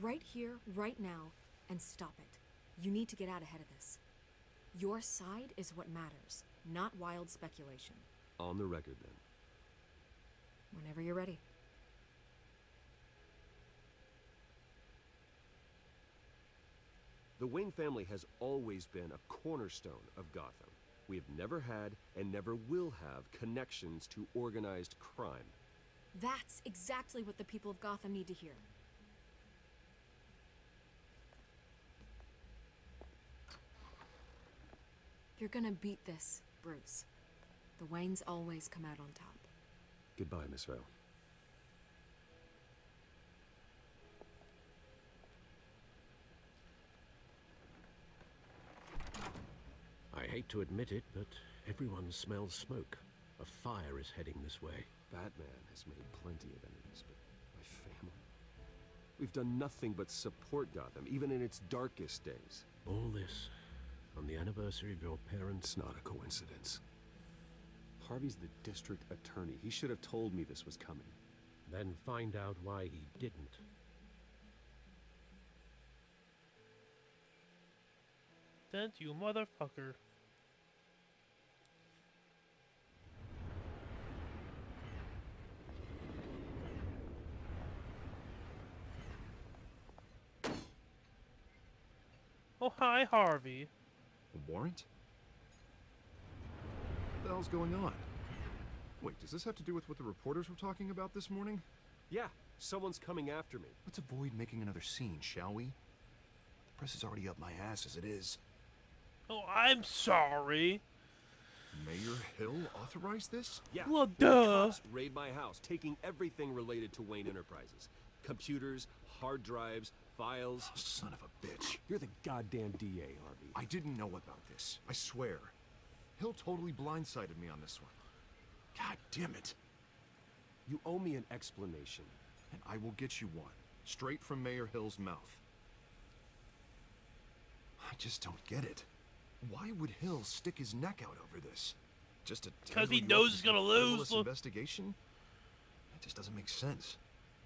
Right here, right now, and stop it. You need to get out ahead of this. Your side is what matters, not wild speculation. On the record, then. Whenever you're ready. The Wayne family has always been a cornerstone of Gotham. We have never had and never will have connections to organized crime. That's exactly what the people of Gotham need to hear. You're gonna beat this, Bruce. The Waynes always come out on top. Goodbye, Miss Vale. I hate to admit it, but everyone smells smoke. A fire is heading this way. Batman has made plenty of enemies, but my family? We've done nothing but support Gotham, even in its darkest days. All this on the anniversary of your parents' It's not a coincidence. Harvey's the district attorney. He should have told me this was coming. Then find out why he didn't. Dent, you motherfucker. Oh, hi, Harvey. A warrant? What the hell's going on? Wait, does this have to do with what the reporters were talking about this morning? Yeah, someone's coming after me. Let's avoid making another scene, shall we? The press is already up my ass as it is. Oh, I'm sorry. Mayor Hill authorized this? Yeah. Well, the duh. cops raid my house, taking everything related to Wayne Enterprises. Computers, hard drives, files. Oh, son of a bitch. You're the goddamn DA, Harvey. I didn't know about this. I swear. Hill totally blindsided me on this one. God damn it. You owe me an explanation. And I will get you one. Straight from Mayor Hill's mouth. I just don't get it. Why would Hill stick his neck out over this? Just to Because he knows he's gonna lose. Investigation? That just doesn't make sense.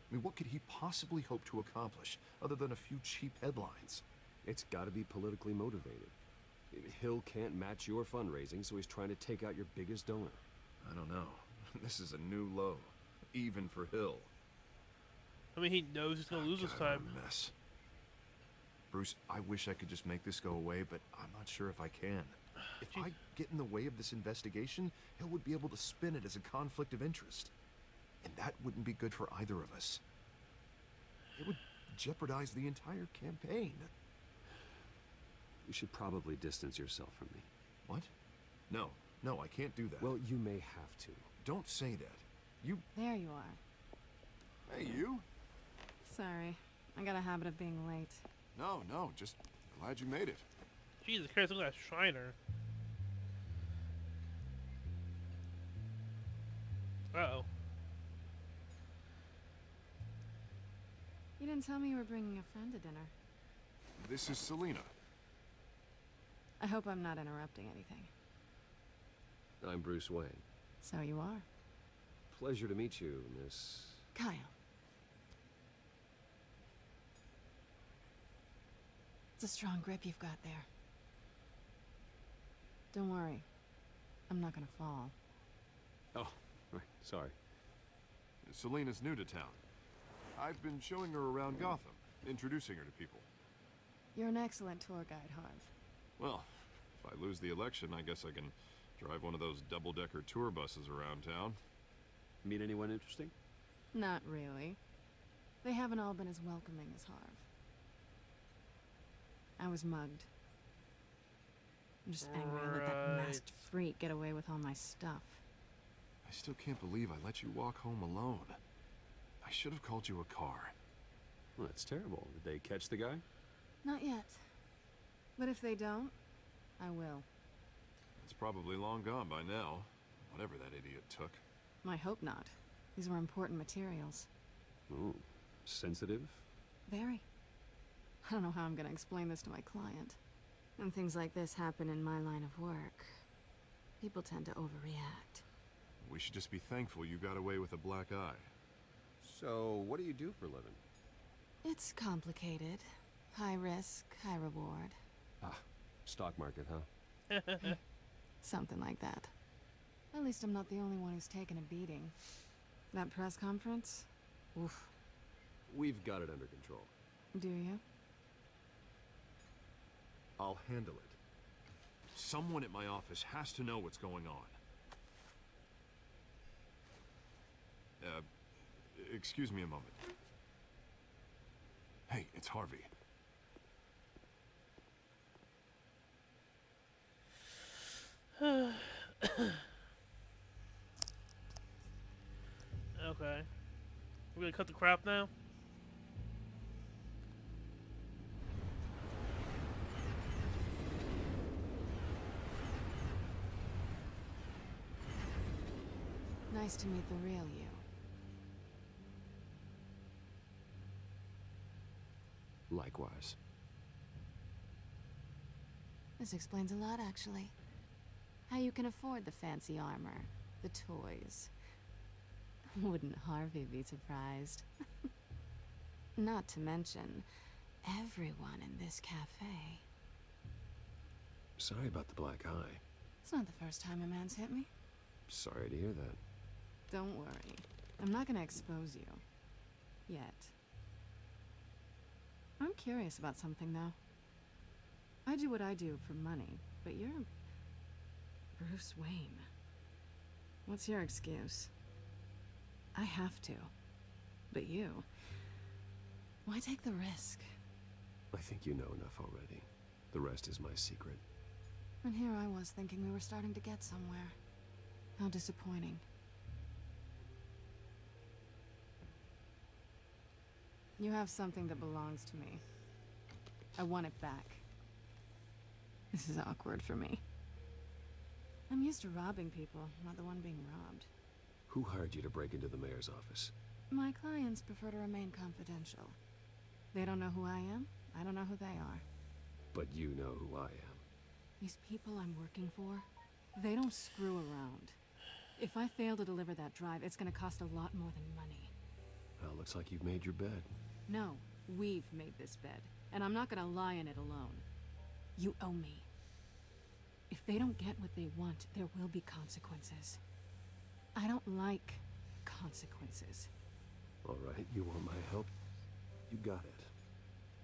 I mean, what could he possibly hope to accomplish other than a few cheap headlines? It's got to be politically motivated. Hill can't match your fundraising, so he's trying to take out your biggest donor. I don't know. This is a new low, even for Hill. I mean, he knows he's gonna lose this God, what time. a mess. Bruce, I wish I could just make this go away, but I'm not sure if I can. If I get in the way of this investigation, Hill would be able to spin it as a conflict of interest. And that wouldn't be good for either of us. It would jeopardize the entire campaign. You should probably distance yourself from me. What? No, I can't do that. Well, you may have to. Don't say that. You... There you are. Hey, you? Sorry. I got a habit of being late. No, just glad you made it. Jesus Christ, look at that Shriner. Uh-oh. You didn't tell me you were bringing a friend to dinner. This is Selina. I hope I'm not interrupting anything. I'm Bruce Wayne. So you are. Pleasure to meet you, Miss... Kyle. It's a strong grip you've got there. Don't worry. I'm not gonna fall. Oh, right. Sorry. Selina's new to town. I've been showing her around Gotham, introducing her to people. You're an excellent tour guide, Harv. Well, if I lose the election, I guess I can drive one of those double-decker tour buses around town. Meet anyone interesting? Not really. They haven't all been as welcoming as Harv. I was mugged. I'm just angry I let that masked freak get away with all my stuff. I still can't believe I let you walk home alone. I should have called you a car. Well, that's terrible. Did they catch the guy? Not yet. But if they don't, I will. It's probably long gone by now, whatever that idiot took. I hope not. These were important materials. Ooh, sensitive? Very. I don't know how I'm gonna explain this to my client. When things like this happen in my line of work, people tend to overreact. We should just be thankful you got away with a black eye. So, what do you do for a living? It's complicated. High risk, high reward. Ah, stock market, huh? Something like that. At least I'm not the only one who's taken a beating. That press conference? Oof. We've got it under control. Do you? I'll handle it. Someone at my office has to know what's going on. Excuse me a moment. Hey, it's Harvey. Okay. We're gonna cut the crap now? Nice to meet the real you. Likewise. This explains a lot, actually. How you can afford the fancy armor, the toys. Wouldn't Harvey be surprised? Not to mention, everyone in this cafe. Sorry about the black eye. It's not the first time a man's hit me. Sorry to hear that. Don't worry. I'm not gonna expose you. Yet. I'm curious about something, though. I do what I do for money, but you're... Bruce Wayne. What's your excuse? I have to. But you... Why take the risk? I think you know enough already. The rest is my secret. And here I was thinking we were starting to get somewhere. How disappointing. You have something that belongs to me. I want it back. This is awkward for me. I'm used to robbing people, not the one being robbed. Who hired you to break into the mayor's office? My clients prefer to remain confidential. They don't know who I am, I don't know who they are. But you know who I am. These people I'm working for, they don't screw around. If I fail to deliver that drive, it's gonna cost a lot more than money. Well, looks like you've made your bed. No, we've made this bed, and I'm not gonna lie in it alone. You owe me. If they don't get what they want, there will be consequences. I don't like consequences. All right, you want my help? You got it.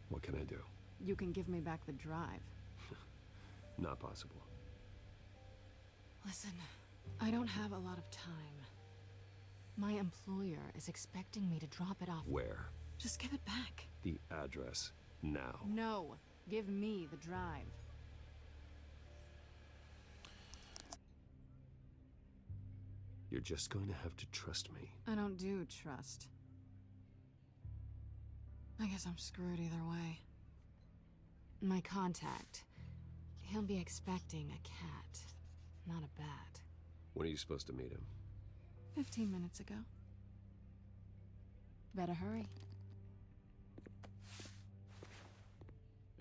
What can I do? You can give me back the drive. Not possible. Listen, I don't have a lot of time. My employer is expecting me to drop it off. Where? Just give it back. The address, now. No, give me the drive. You're just going to have to trust me. I don't do trust. I guess I'm screwed either way. My contact, he'll be expecting a cat, not a bat. When are you supposed to meet him? 15 minutes ago. Better hurry.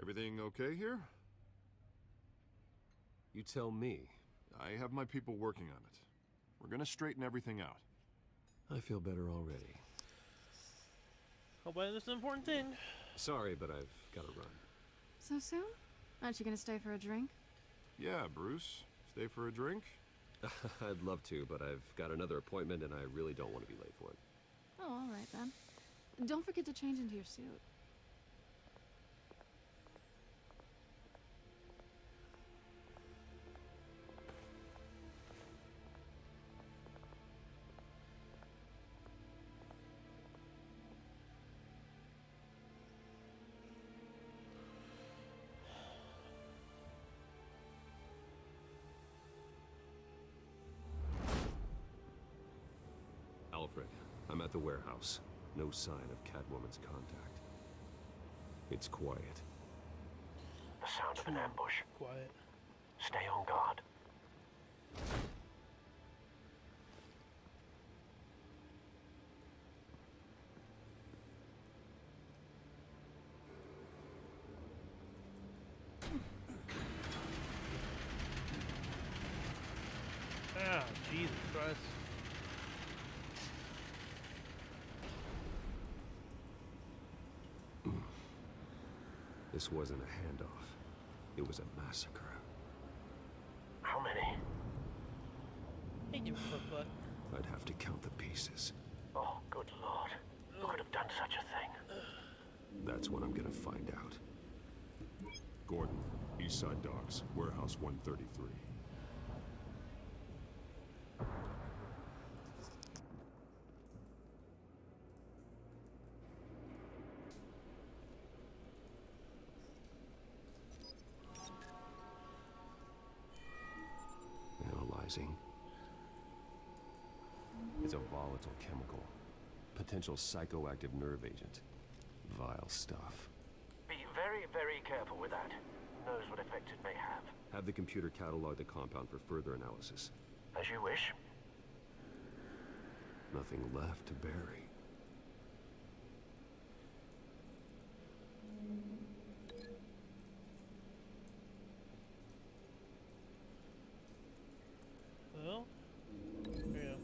Everything okay here? You tell me. I have my people working on it. We're gonna straighten everything out. I feel better already. Hope I this is an important thing. Sorry, but I've got to run. So soon? Aren't you gonna stay for a drink? Yeah, Bruce. Stay for a drink? I'd love to, but I've got another appointment and I really don't want to be late for it. Oh, all right then. Don't forget to change into your suit. Alfred, I'm at the warehouse. No sign of Catwoman's contact. It's quiet. The sound of an ambush. Quiet. Stay on guard. Ah, Jesus Christ. This wasn't a handoff. It was a massacre. How many? Hey, you butt. I'd have to count the pieces. Oh, good lord. Who could have done such a thing? That's what I'm gonna find out. Gordon, East Side Docks, Warehouse 133. Analyzing. It's a volatile chemical. Potential psychoactive nerve agent. Vile stuff. Be very, very careful with that. Who knows what effect it may have. Have the computer catalog the compound for further analysis. As you wish. Nothing left to bury. Well, yeah.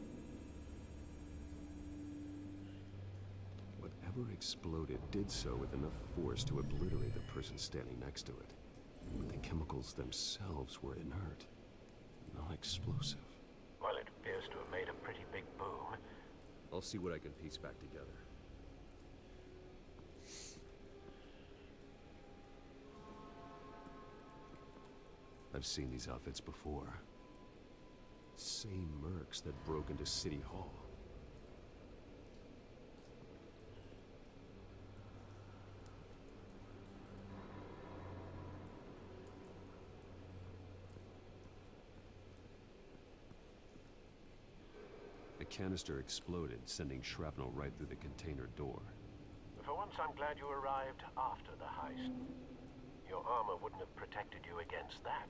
Whatever exploded did so with enough force to obliterate the person standing next to it. But the chemicals themselves were inert, non-explosive. Well, it appears to have made a pretty big boom. I'll see what I can piece back together. I've seen these outfits before. Same mercs that broke into City Hall. The canister exploded, sending shrapnel right through the container door. For once, I'm glad you arrived after the heist. Your armor wouldn't have protected you against that.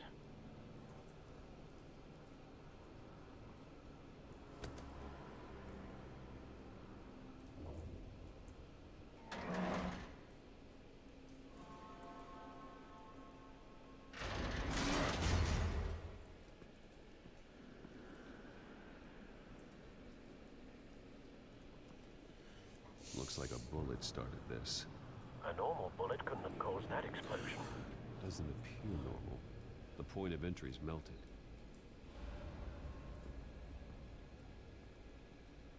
Looks like a bullet started this. A normal bullet couldn't have caused that explosion. Doesn't appear normal. The point of entry's melted.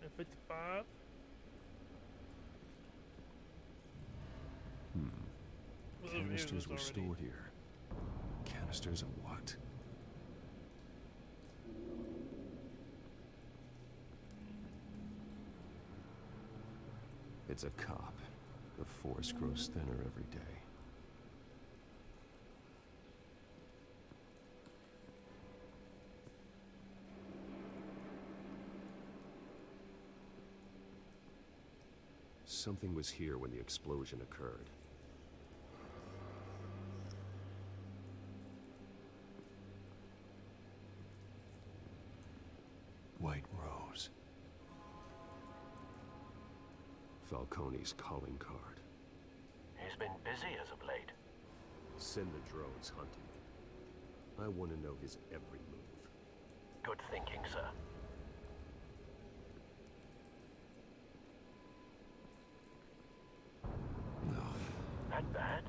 And 55. Well, Canisters were already. stored here. Canisters of what? It's a cop. The force grows thinner every day. Something was here when the explosion occurred. White Rose. Falcone's calling card. He's been busy as of late. Send the drones hunting. I want to know his every move. Good thinking, sir. No. That bad?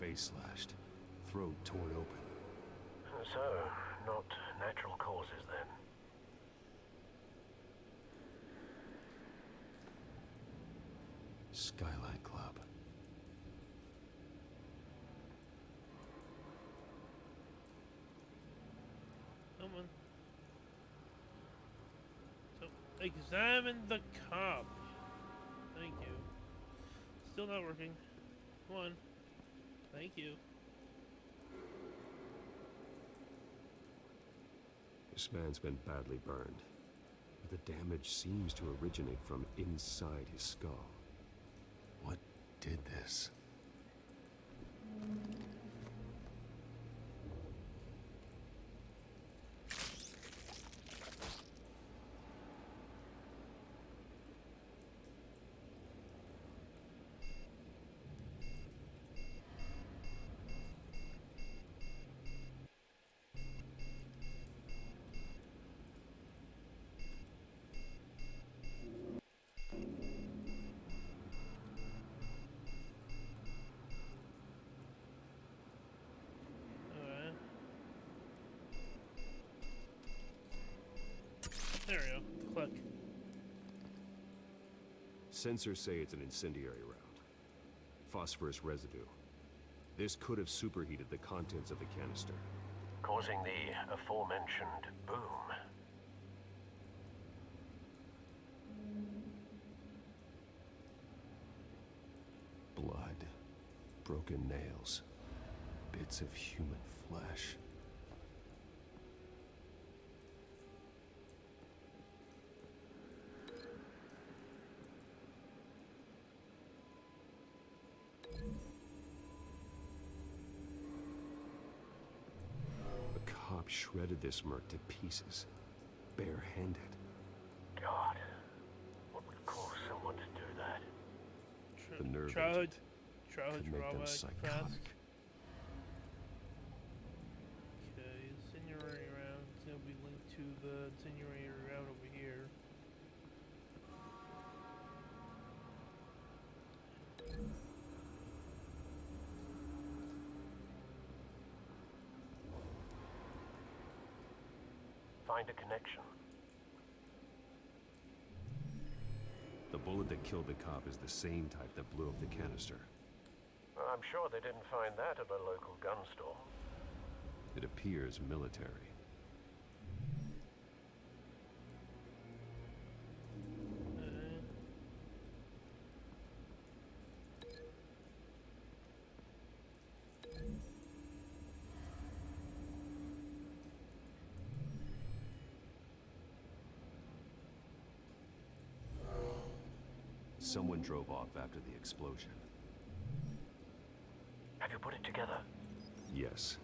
Face slashed. Throat torn open. So, not natural causes then. Skyline Club. Come on. So, examine the cop. Thank you. Still not working. Come on. Thank you. This man's been badly burned. The damage seems to originate from inside his skull. What did this? There we go. Click. Sensors say it's an incendiary round. Phosphorus residue. This could have superheated the contents of the canister. Causing the aforementioned boom. Blood. Broken nails. Bits of human flesh. Shredded this merc to pieces, bare-handed. God, what would cause someone to do that? The nerve Childhood could make them psychotic. Okay, incendiary round is gonna be linked to the incendiary round over here. Find a connection. The bullet that killed the cop is the same type that blew up the canister. I'm sure they didn't find that at a local gun store. It appears military. Someone drove off after the explosion. Have you put it together? Yes.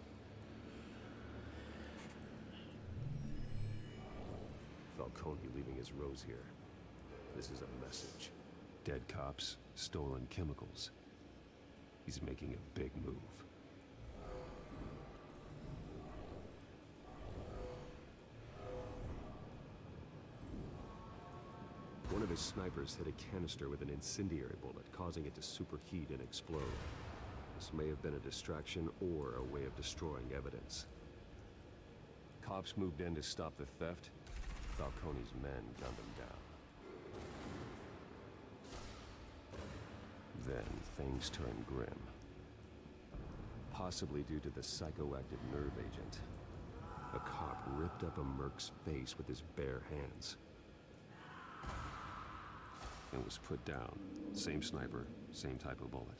Falcone leaving his rose here. This is a message. Dead cops, stolen chemicals. He's making a big move. One of his snipers hit a canister with an incendiary bullet, causing it to superheat and explode. This may have been a distraction or a way of destroying evidence. Cops moved in to stop the theft. Falcone's men gunned him down. Then things turned grim. Possibly due to the psychoactive nerve agent. A cop ripped up a merc's face with his bare hands. And was put down. Same sniper, same type of bullet.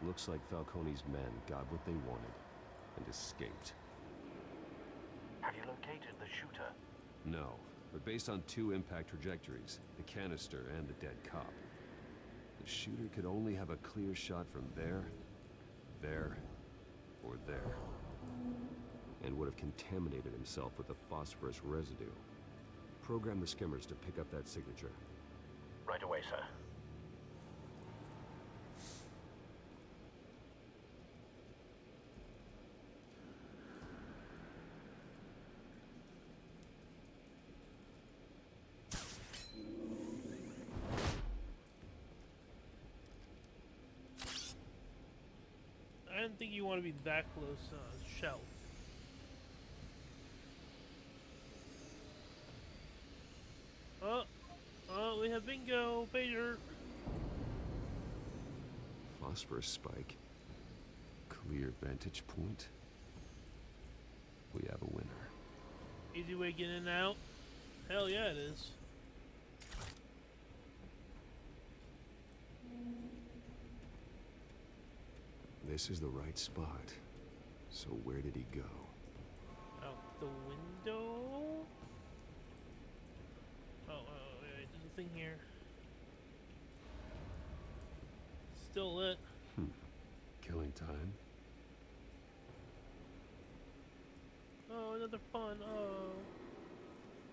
Looks like Falcone's men got what they wanted and escaped. Have you located the shooter? No, but based on 2 impact trajectories, the canister and the dead cop, the shooter could only have a clear shot from there, or there, and would have contaminated himself with the phosphorus residue. Program the skimmers to pick up that signature. Right away, sir. I didn't think you want to be that close, shelf. Oh, we have bingo, pager. Phosphorus spike. Clear vantage point. We have a winner. Easy way getting in and out. Hell yeah, it is. This is the right spot. So where did he go? Out the window? Oh, wait, there's a thing here. Still lit. Killing time. Oh, another pun. Oh.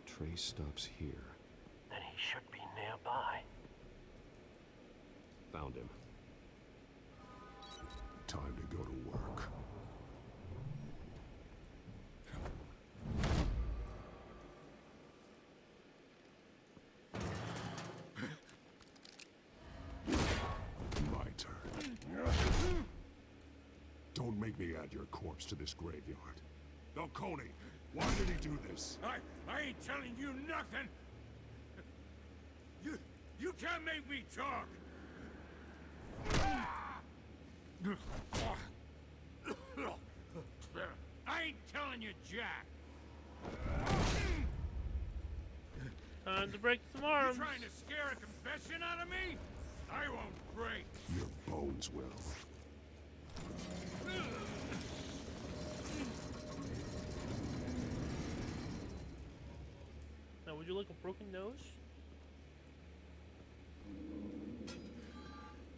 Trace stops here. Then he should be nearby. Found him. Time to go to work. My turn. Don't make me add your corpse to this graveyard. Falcone, why did he do this? I ain't telling you nothing. You can't make me talk. I ain't telling you, Jack. Time to break some arms. You trying to scare a confession out of me? I won't break. Your bones will. Now, would you like a broken nose?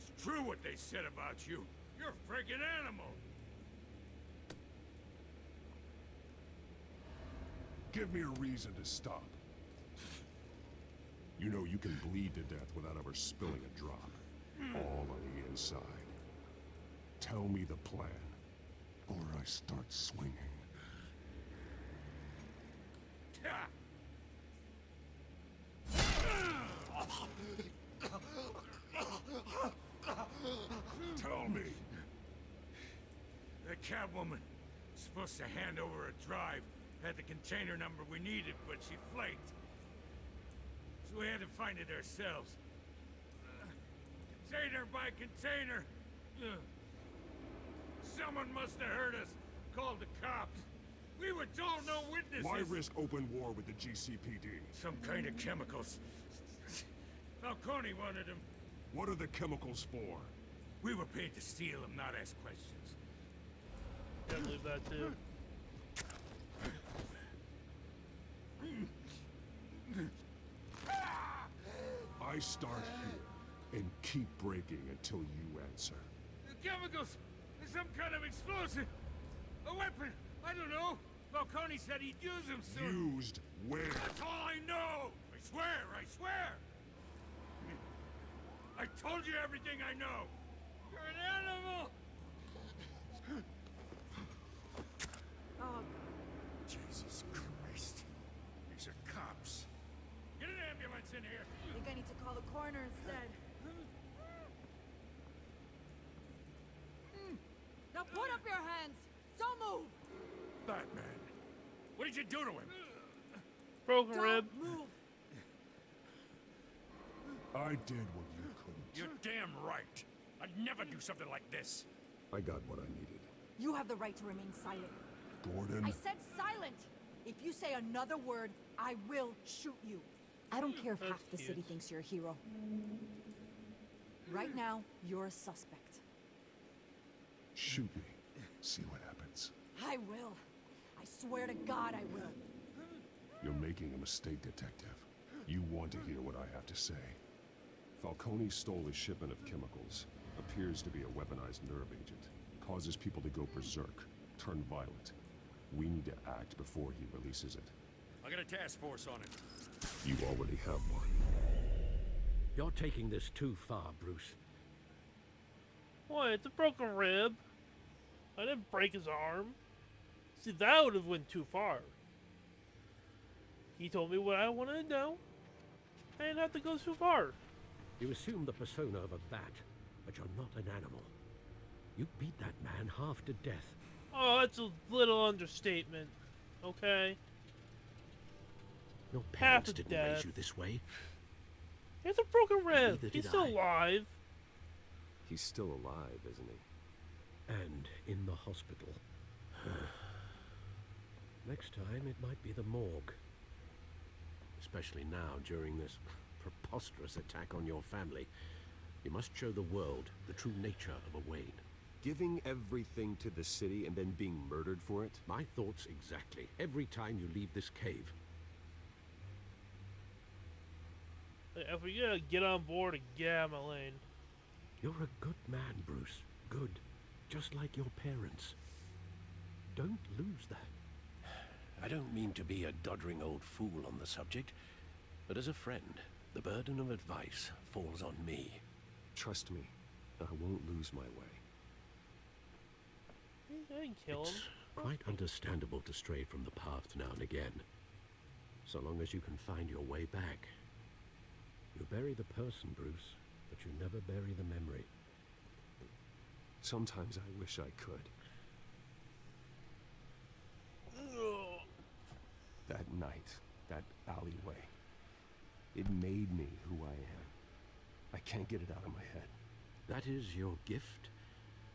It's true what they said about you. You're a freaking animal. Give me a reason to stop. You know you can bleed to death without ever spilling a drop. All on the inside. Tell me the plan, or I start swinging. Tell me. The Catwoman was supposed to hand over a drive. Had the container number we needed, but she flaked. So we had to find it ourselves. Container by container. Someone must have heard us. Called the cops. We were told no witnesses. Why risk open war with the GCPD? Some kind of chemicals. Falcone wanted them. What are the chemicals for? We were paid to steal them, not ask questions. Can't believe that too. I start here and keep breaking until you answer. The chemicals! There's some kind of explosive! A weapon! I don't know! Falcone said he'd use them soon! Used where? That's all I know! I swear! I swear! I told you everything I know! You're an animal! Oh, Jesus Christ. These are cops. Get an ambulance in here! I think I need to call the coroner instead. Now put up your hands! Don't move! Batman. What did you do to him? Broken rib. I did what you couldn't. You're damn right. I'd never do something like this. I got what I needed. You have the right to remain silent. Gordon. I said silent! If you say another word, I will shoot you. I don't care if half the city thinks you're a hero. Right now, you're a suspect. Shoot me. See what happens. I will. I swear to God I will. You're making a mistake, Detective. You want to hear what I have to say. Falcone stole a shipment of chemicals. Appears to be a weaponized nerve agent. Causes people to go berserk, turn violent. We need to act before he releases it. I got a task force on it. You already have one. You're taking this too far, Bruce. What? It's a broken rib. I didn't break his arm. See, that would have went too far. He told me what I wanted to know. I didn't have to go too far. You assume the persona of a bat, but you're not an animal. You beat that man half to death. Oh, that's a little understatement. Okay? Your Half parents to didn't death. raise you this way. It's a broken rib. Neither He's did still I. alive. He's still alive, isn't he? And in the hospital. Next time, it might be the morgue. Especially now, during this preposterous attack on your family. You must show the world the true nature of a Wayne. Giving everything to the city and then being murdered for it? My thoughts exactly. Every time you leave this cave. If we gotta get on board and get out of my lane. You're a good man, Bruce. Good. Just like your parents. Don't lose that. I don't mean to be a doddering old fool on the subject, but as a friend, the burden of advice falls on me. Trust me, I won't lose my way. I didn't kill him. It's quite understandable to stray from the path now and again. So long as you can find your way back. You bury the person, Bruce, but you never bury the memory. Sometimes I wish I could. That night, that alleyway, it made me who I am. I can't get it out of my head. That is your gift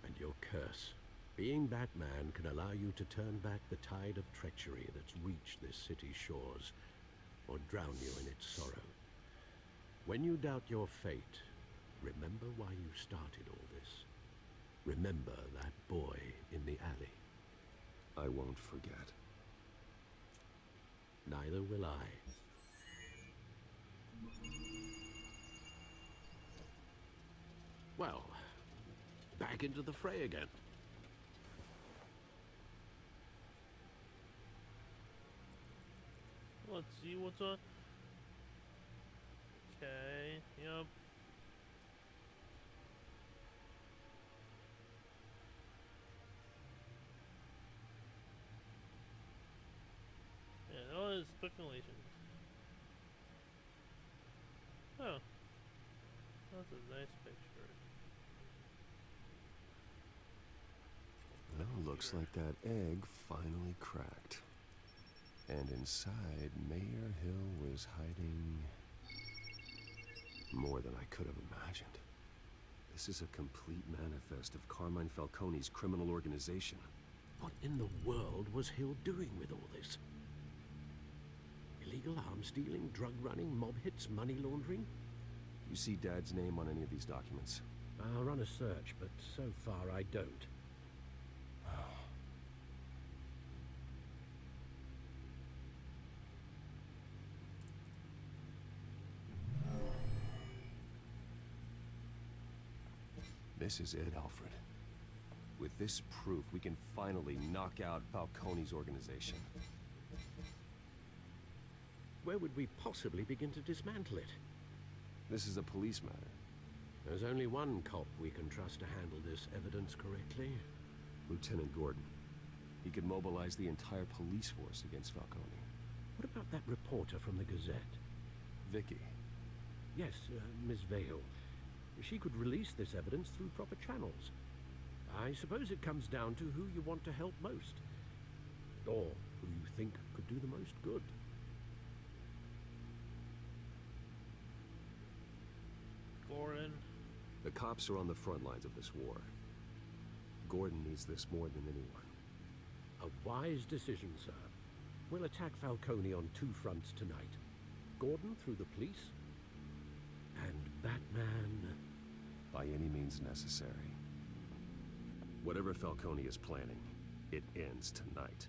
and your curse. Being Batman can allow you to turn back the tide of treachery that's reached this city's shores, or drown you in its sorrow. When you doubt your fate, remember why you started all this. Remember that boy in the alley. I won't forget. Neither will I. Well, back into the fray again. Let's see what's on. Okay, yep. Yeah, all is speculation. Oh. That's a nice picture. Well, looks like that egg finally cracked. And inside, Mayor Hill was hiding more than I could have imagined. This is a complete manifest of Carmine Falcone's criminal organization. What in the world was Hill doing with all this? Illegal arms dealing, drug running, mob hits, money laundering? You see Dad's name on any of these documents? I'll run a search, but so far I don't. This is it, Alfred. With this proof, we can finally knock out Falcone's organization. Where would we possibly begin to dismantle it? This is a police matter. There's only one cop we can trust to handle this evidence correctly. Lieutenant Gordon. He could mobilize the entire police force against Falcone. What about that reporter from the Gazette? Vicky. Yes, Miss Vale. She could release this evidence through proper channels. I suppose it comes down to who you want to help most. Or who you think could do the most good? Gordon. The cops are on the front lines of this war. Gordon needs this more than anyone. A wise decision, sir. We'll attack Falcone on two fronts tonight. Gordon through the police, and Batman... by any means necessary. Whatever Falcone is planning, it ends tonight.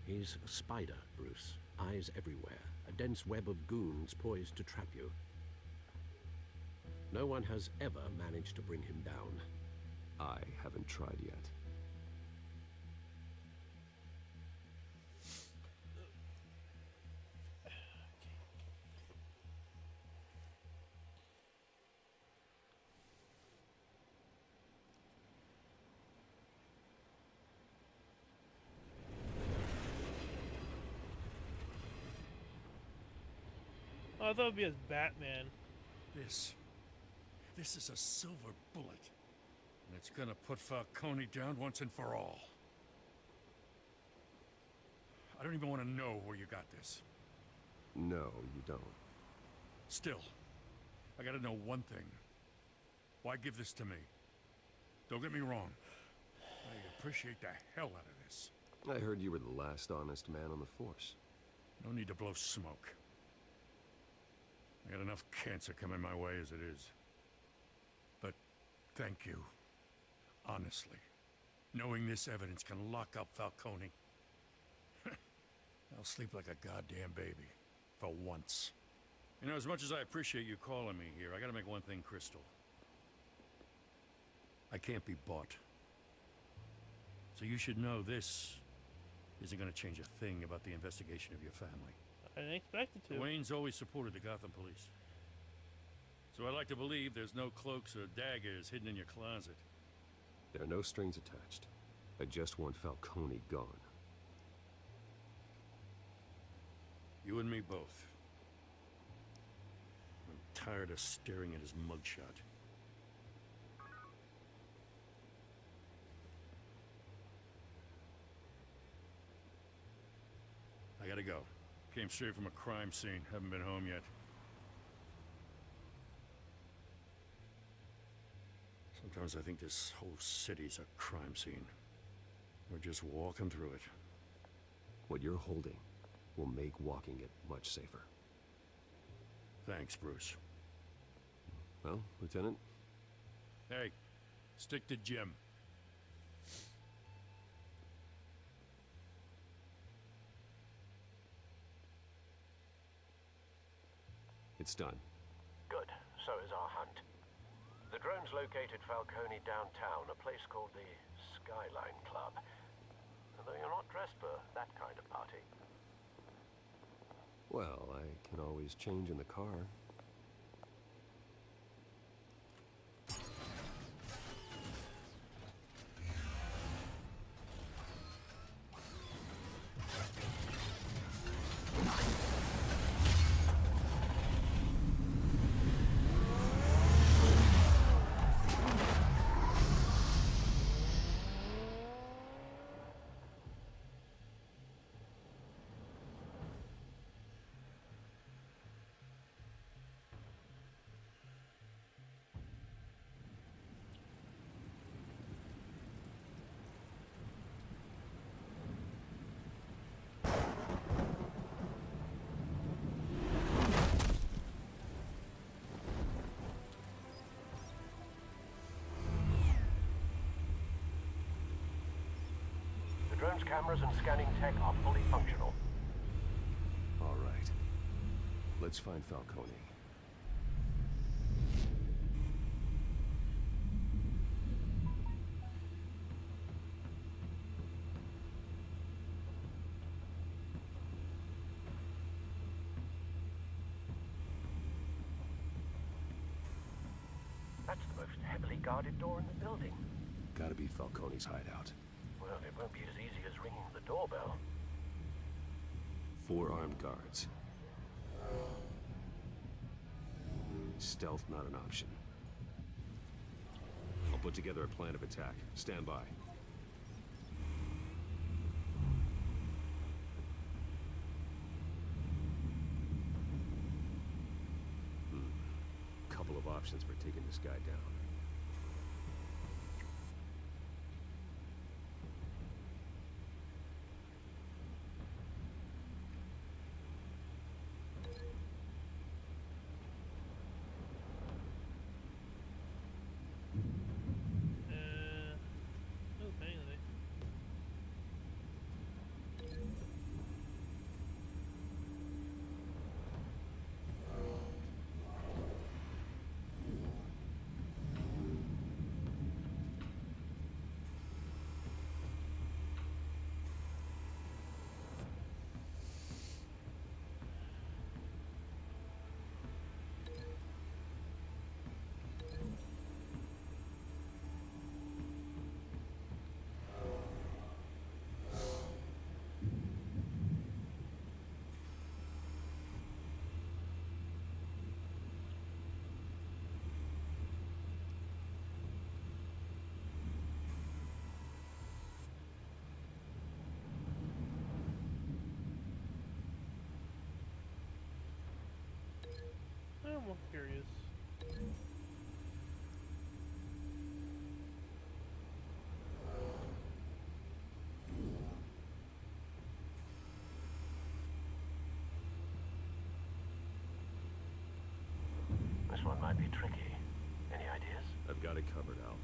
He's a spider, Bruce. Eyes everywhere. A dense web of goons poised to trap you. No one has ever managed to bring him down. I haven't tried yet. Oh, I thought it'd be as Batman. This is a silver bullet. And it's gonna put Falcone down once and for all. I don't even want to know where you got this. No, you don't. Still, I gotta know one thing. Why give this to me? Don't get me wrong. I appreciate the hell out of this. I heard you were the last honest man on the force. No need to blow smoke. I got enough cancer coming my way as it is. But thank you. Honestly. Knowing this evidence can lock up Falcone. I'll sleep like a goddamn baby. For once. You know, as much as I appreciate you calling me here, I gotta make one thing crystal. I can't be bought. So you should know this isn't gonna change a thing about the investigation of your family. I didn't expect it to. Wayne's always supported the Gotham police. So I'd like to believe there's no cloaks or daggers hidden in your closet. There are no strings attached. I just want Falcone gone. You and me both. I'm tired of staring at his mugshot. I gotta go. Came straight from a crime scene. Haven't been home yet. Sometimes I think this whole city's a crime scene. We're just walking through it. What you're holding will make walking it much safer. Thanks, Bruce. Well, Lieutenant? Hey, stick to Jim. It's done. Good. So is our hunt. The drones located Falcone downtown, a place called the Skyline Club. Although you're not dressed for that kind of party. Well, I can always change in the car. The drone's cameras and scanning tech are fully functional. All right. Let's find Falcone. That's the most heavily guarded door in the building. Gotta be Falcone's hideout. Well, it won't be as easy as ringing the doorbell. 4 armed guards. Stealth not an option. I'll put together a plan of attack. Stand by. repercussions for taking this guy down. No pain today. I'm more curious. This one might be tricky. Any ideas? I've got it covered, Al.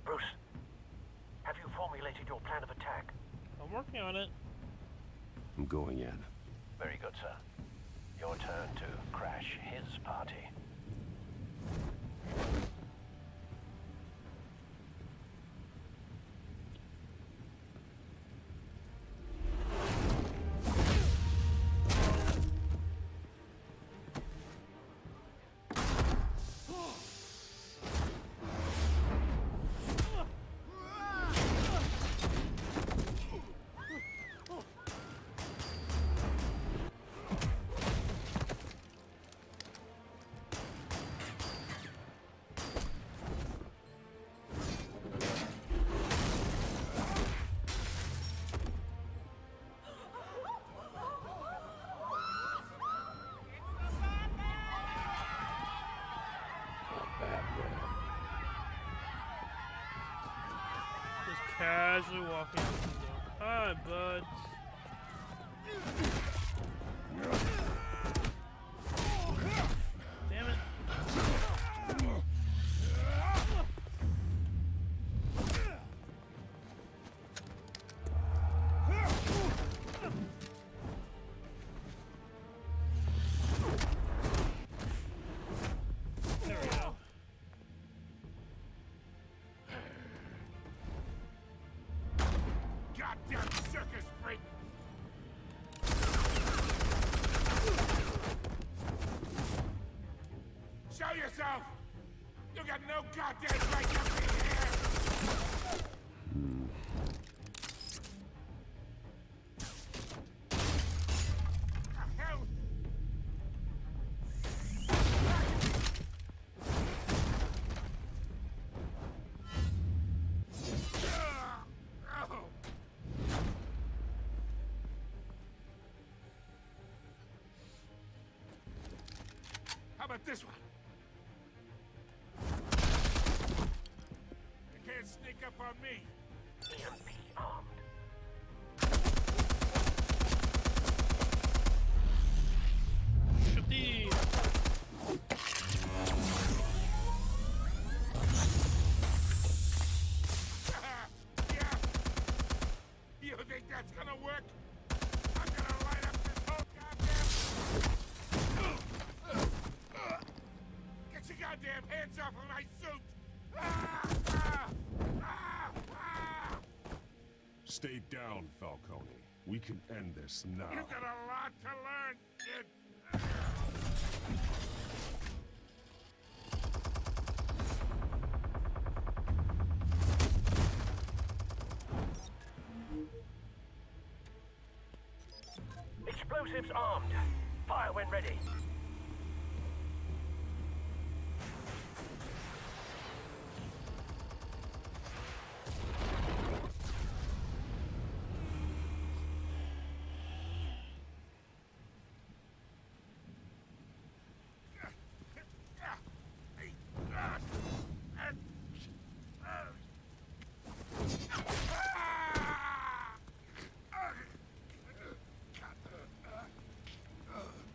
Bruce, have you formulated your plan of attack? I'm working on it. I'm going in. Very good, sir. Your turn to crash his party. Just casually walking out the door. Hi, buds. Damn it. There we go. Goddamn circus freak! Show yourself! You got no goddamn right to be here! The hell? How about this one? You can't sneak up on me. EMP armed. Shoot these. Yeah. You think that's gonna work? I'm gonna light up this whole goddamn... Get your goddamn hands off of my suit! Stay down, Falcone. We can end this now. You got a lot to learn, kid. Explosive Explosives armed. Fire when ready.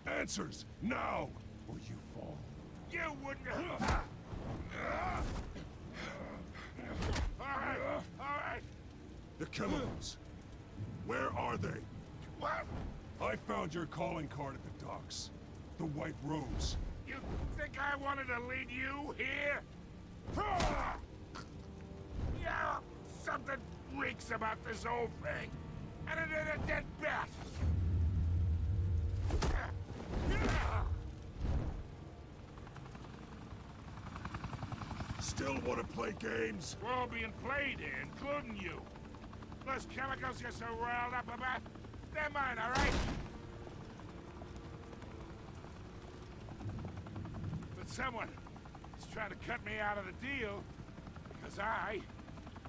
Answers, now, or you fall. You wouldn't. All right. The chemicals. Where are they? What? I found your calling card at the docks. The White Rose. You think I wanted to lead you here? Yeah, something reeks about this whole thing. And it ain't a dead bat. Still want to play games? We're all being played here, including you. Those chemicals you're so riled up about, they're mine, all right? But someone is trying to cut me out of the deal because I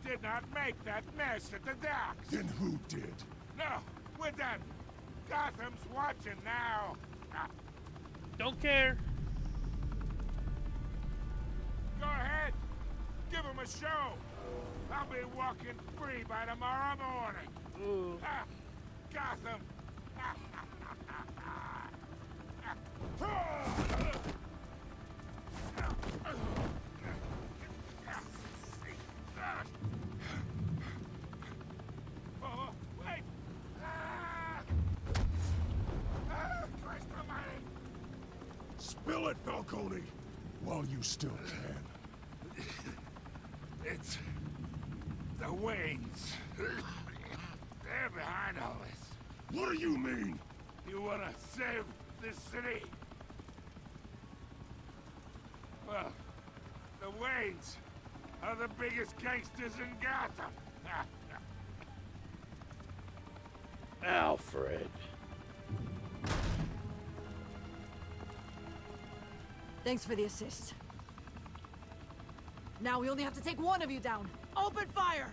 did not make that mess at the docks. Then who did? No, we're done. Gotham's watching now. Don't care. Go ahead. Give him a show. I'll be walking free by tomorrow morning. Ooh. Gotham. Oh, wait. Christ almighty. Spill it, Falcone, while you still can. It's the Waynes. They're behind all this. What do you mean? You want to save this city? Well, the Waynes are the biggest gangsters in Gotham. Alfred. Thanks for the assist. Now we only have to take one of you down. Open fire!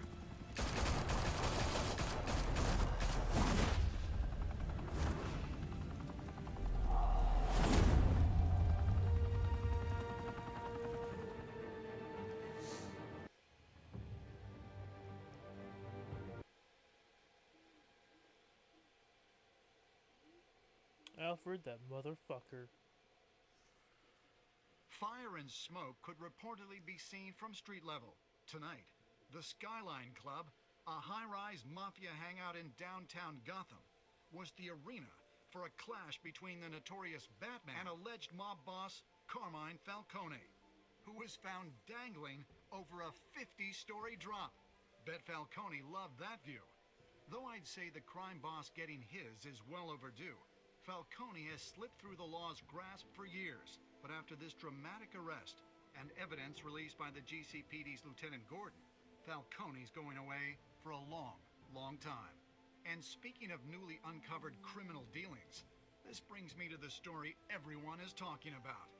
Alfred, that motherfucker. Fire and smoke could reportedly be seen from street level. Tonight, the Skyline Club, a high-rise mafia hangout in downtown Gotham, was the arena for a clash between the notorious Batman and alleged mob boss Carmine Falcone, who was found dangling over a 50-story drop. Bet Falcone loved that view. Though I'd say the crime boss getting his is well overdue, Falcone has slipped through the law's grasp for years. But after this dramatic arrest and evidence released by the GCPD's Lieutenant Gordon, Falcone's going away for a long, long time. And speaking of newly uncovered criminal dealings, this brings me to the story everyone is talking about.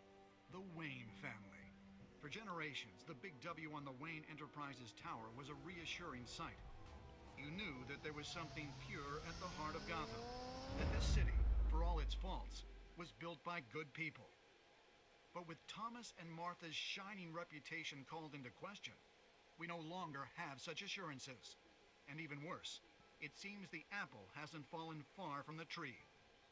The Wayne family. For generations, the big W on the Wayne Enterprises Tower was a reassuring sight. You knew that there was something pure at the heart of Gotham. That this city, for all its faults, was built by good people. But with Thomas and Martha's shining reputation called into question, we no longer have such assurances. And even worse, it seems the apple hasn't fallen far from the tree.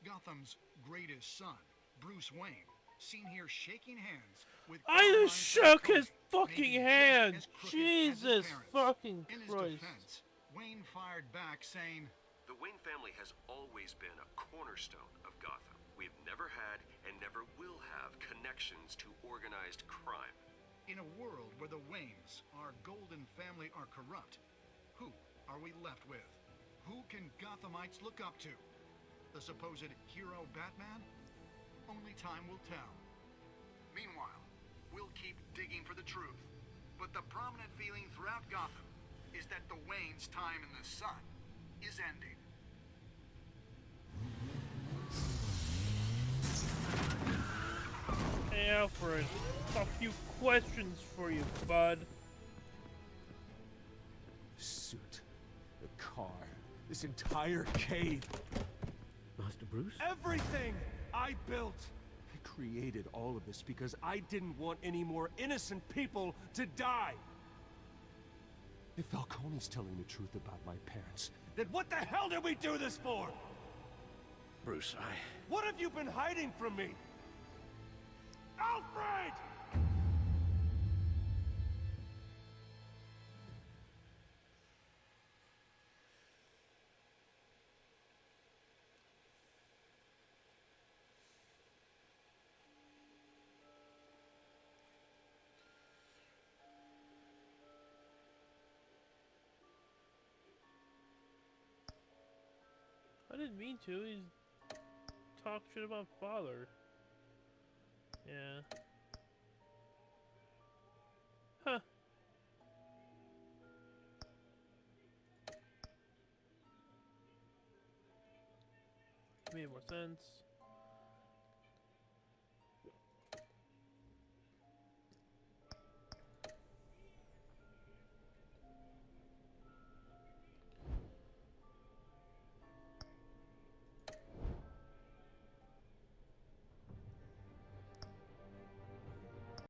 Gotham's greatest son, Bruce Wayne, seen here shaking hands with I Carmine just shook Falcone, his fucking maybe hand. just as crooked as his Jesus parents. fucking In his Christ. defense, Wayne fired back saying, The Wayne family has always been a cornerstone of Gotham. We've never had and never will have connections to organized crime. in a world where the Waynes, our golden family, are corrupt, who are we left with? Who can Gothamites look up to? The supposed hero Batman? Only time will tell. Meanwhile, we'll keep digging for the truth. But the prominent feeling throughout Gotham is that the Waynes' time in the sun is ending. Hey, Alfred, a few questions for you, bud. The suit, the car, this entire cave. Master Bruce? Everything I built. I created all of this because I didn't want any more innocent people to die. If Falcone's telling the truth about my parents, then what the hell did we do this for? Bruce, What have you been hiding from me? Alfred! I didn't mean to. He's talk shit about father. Yeah. Huh. Made more sense.